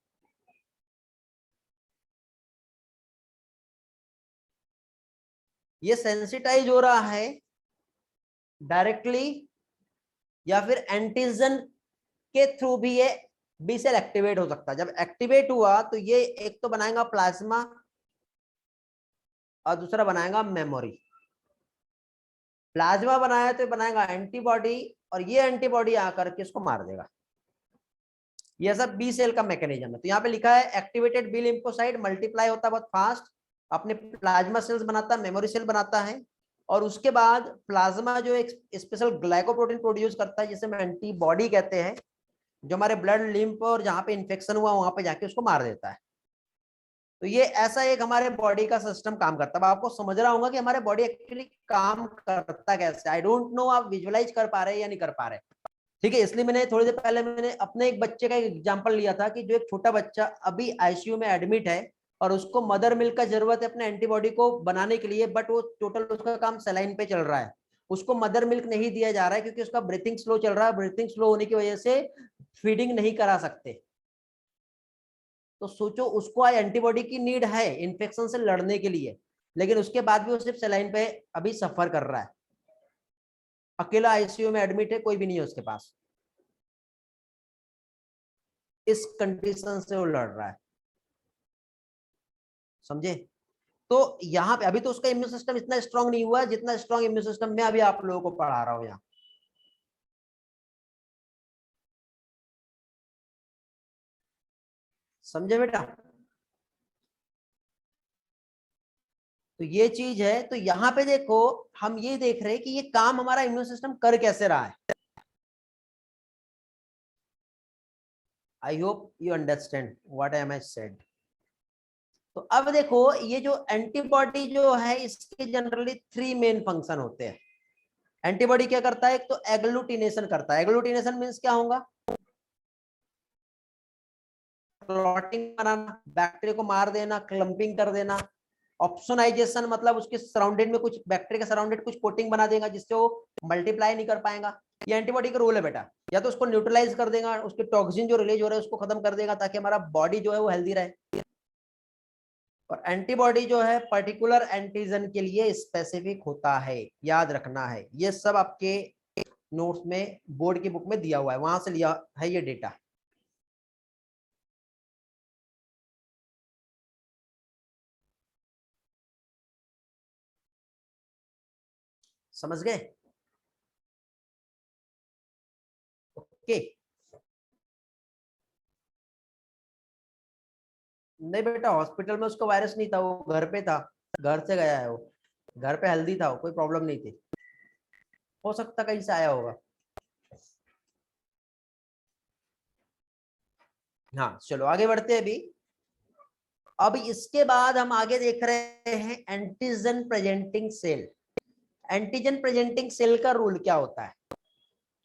ये सेंसिटाइज हो रहा है डायरेक्टली या फिर एंटीजन के थ्रू भी ये बी सेल एक्टिवेट हो सकता है। जब एक्टिवेट हुआ तो ये एक तो बनाएगा प्लाज्मा और दूसरा बनाएगा मेमोरी। प्लाज्मा बनाया तो बनाएगा एंटीबॉडी और ये एंटीबॉडी आकर के इसको मार देगा। ये सब बी सेल का मैकेनिज्म है। तो यहाँ पे लिखा है एक्टिवेटेड बी लिम्फोसाइट मल्टीप्लाई होता है बहुत फास्ट, अपने प्लाज्मा सेल्स बनाता है, मेमोरी सेल बनाता है, और उसके बाद प्लाज्मा जो एक स्पेशल ग्लाइकोप्रोटीन प्रोड्यूस करता है जिसे हम एंटीबॉडी कहते हैं, जो हमारे ब्लड लिम्फ और जहां पे इंफेक्शन हुआ वहां पे जाके उसको मार देता है। तो ये ऐसा एक हमारे बॉडी का सिस्टम काम करता है। अब आपको समझ रहा होगा कि हमारे बॉडी एक्चुअली काम करता कैसे। आई डोंट नो आप विजुअलाइज कर पा रहे हैं या नहीं कर पा रहे। ठीक है, इसलिए मैंने थोड़ी देर पहले मैंने अपने एक बच्चे का एग्जांपल लिया था कि जो एक छोटा बच्चा अभी आईसीयू में एडमिट है और उसको मदर मिल्क का जरूरत है अपने एंटीबॉडी को बनाने के लिए, बट वो टोटल उसका काम सलाइन पे चल रहा है। उसको मदर मिल्क नहीं दिया जा रहा है क्योंकि उसका ब्रीथिंग स्लो चल रहा है। ब्रीथिंग स्लो होने की वजह से फीडिंग नहीं करा सकते। तो सोचो, उसको एंटीबॉडी की नीड है इन्फेक्शन से लड़ने के लिए, लेकिन उसके बाद भी वो सिर्फ सलाइन पे अभी सफर कर रहा है। अकेला आईसीयू में एडमिट है, कोई भी नहीं है उसके पास। इस कंडीशन से वो लड़ रहा है, समझे। तो यहाँ पे अभी तो उसका इम्यून सिस्टम इतना स्ट्रांग नहीं हुआ है जितना स्ट्रांग इम्यून सिस्टम मैं अभी आप लोगों को पढ़ा रहा हूँ यहाँ। समझे बेटा। तो ये चीज है। तो यहाँ पे देखो, हम ये देख रहे हैं कि ये काम हमारा इम्यून सिस्टम कर कैसे रहा है। I hope you understand what I am I said. तो अब देखो, ये जो एंटीबॉडी जो है इसके जनरली थ्री मेन फंक्शन होते हैं। एंटीबॉडी क्या करता है? एक तो एग्लूटिनेशन करता है। एग्लूटिनेशन मींस क्या होगा? क्लॉटिंग बनाना, बैक्टीरिया को मार देना, क्लम्पिंग कर देना। ऑप्सोनाइजेशन मतलब उसके सराउंडेड में कुछ बैक्टीरिया के सराउंडेड कुछ कोटिंग बना देगा जिससे वो मल्टीप्लाई नहीं कर पाएगा। ये एंटीबॉडी का रोल है बेटा। या तो उसको न्यूट्रलाइज कर देगा, उसके टॉक्सिन जो रिलीज हो रहा है उसको खत्म कर देगा ताकि हमारा बॉडी जो है वो हेल्दी रहे। और एंटीबॉडी जो है पर्टिकुलर एंटीजन के लिए स्पेसिफिक होता है, याद रखना है। ये सब आपके नोट्स में बोर्ड की बुक में दिया हुआ है, वहां से लिया है ये डेटा। समझ गए? ओके। नहीं बेटा, हॉस्पिटल में उसको वायरस नहीं था, वो घर पे था। घर से गया है वो, घर पे हेल्दी था वो, कोई प्रॉब्लम नहीं थी। हो सकता कहीं से आया होगा। हाँ चलो आगे बढ़ते हैं अभी। अब इसके बाद हम आगे देख रहे हैं antigen presenting cell. Antigen presenting cell का रूल क्या होता है?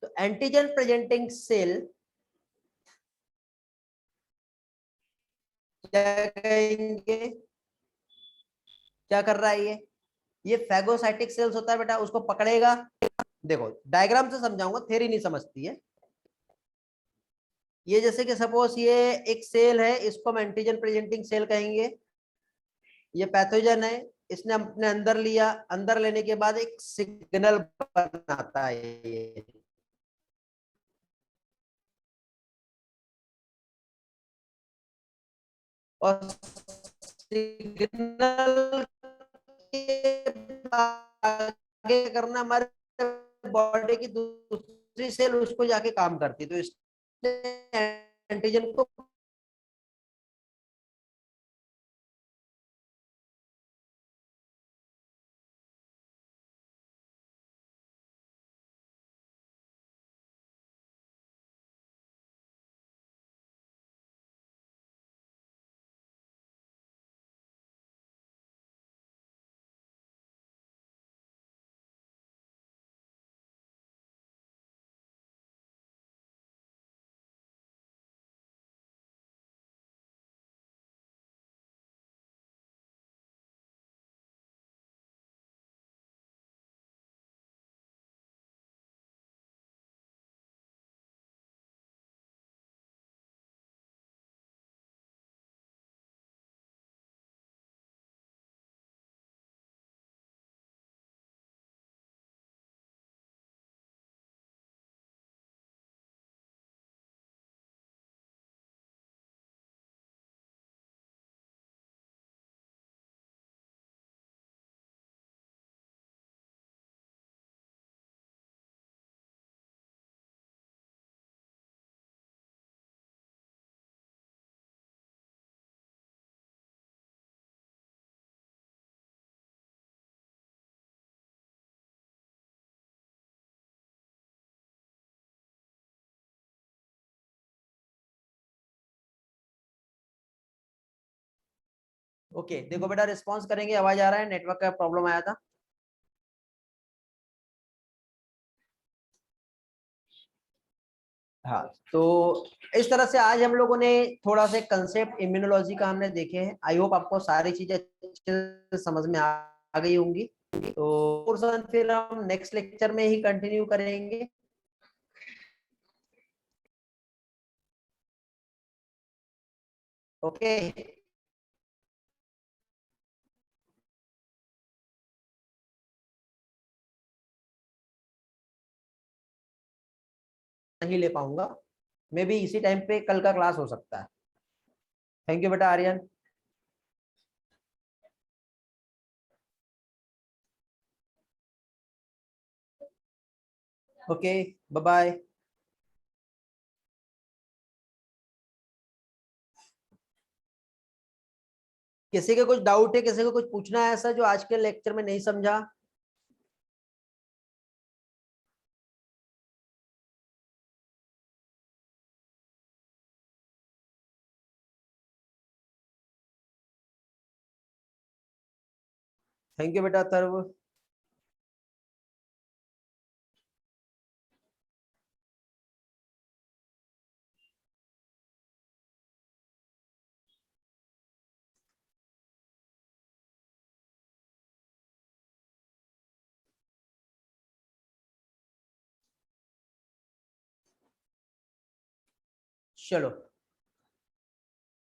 तो एंटीजन प्रेजेंटिंग सेल क्या कहेंगे, क्या कर रहा है ये फैगोसाइटिक सेल्स होता है बेटा, उसको पकड़ेगा। देखो डायग्राम से समझाऊंगा, थ्योरी नहीं समझती है। ये जैसे कि सपोज ये एक सेल है, इसको हम एंटीजन प्रेजेंटिंग सेल कहेंगे। ये पैथोजन है, इसने अपने अंदर लिया, अंदर लेने के बाद एक सिग्नल बनाता है ये। और सिग्नल आगे करना हमारे बॉडी की दूसरी सेल उसको जाके काम करती, तो इसलिए एंटीजन को ओके देखो बेटा रिस्पॉन्स करेंगे, आवाज आ रहा है, नेटवर्क का प्रॉब्लम आया था। हाँ तो इस तरह से आज हम लोगों ने थोड़ा सा कंसेप्ट इम्यूनोलॉजी का हमने देखे हैं। आई होप आपको सारी चीजें अच्छे से समझ में आ गई होंगी। तो पोर्शन फिर हम नेक्स्ट लेक्चर में ही कंटिन्यू करेंगे। ओके नहीं ले पाऊंगा, मे बी इसी टाइम पे कल का क्लास हो सकता है। थैंक यू बेटा आर्यन। Okay bye bye. किसी का कुछ डाउट है, किसी को कुछ पूछना है ऐसा जो आज के लेक्चर में नहीं समझा? थैंक यू बेटा सर्व। चलो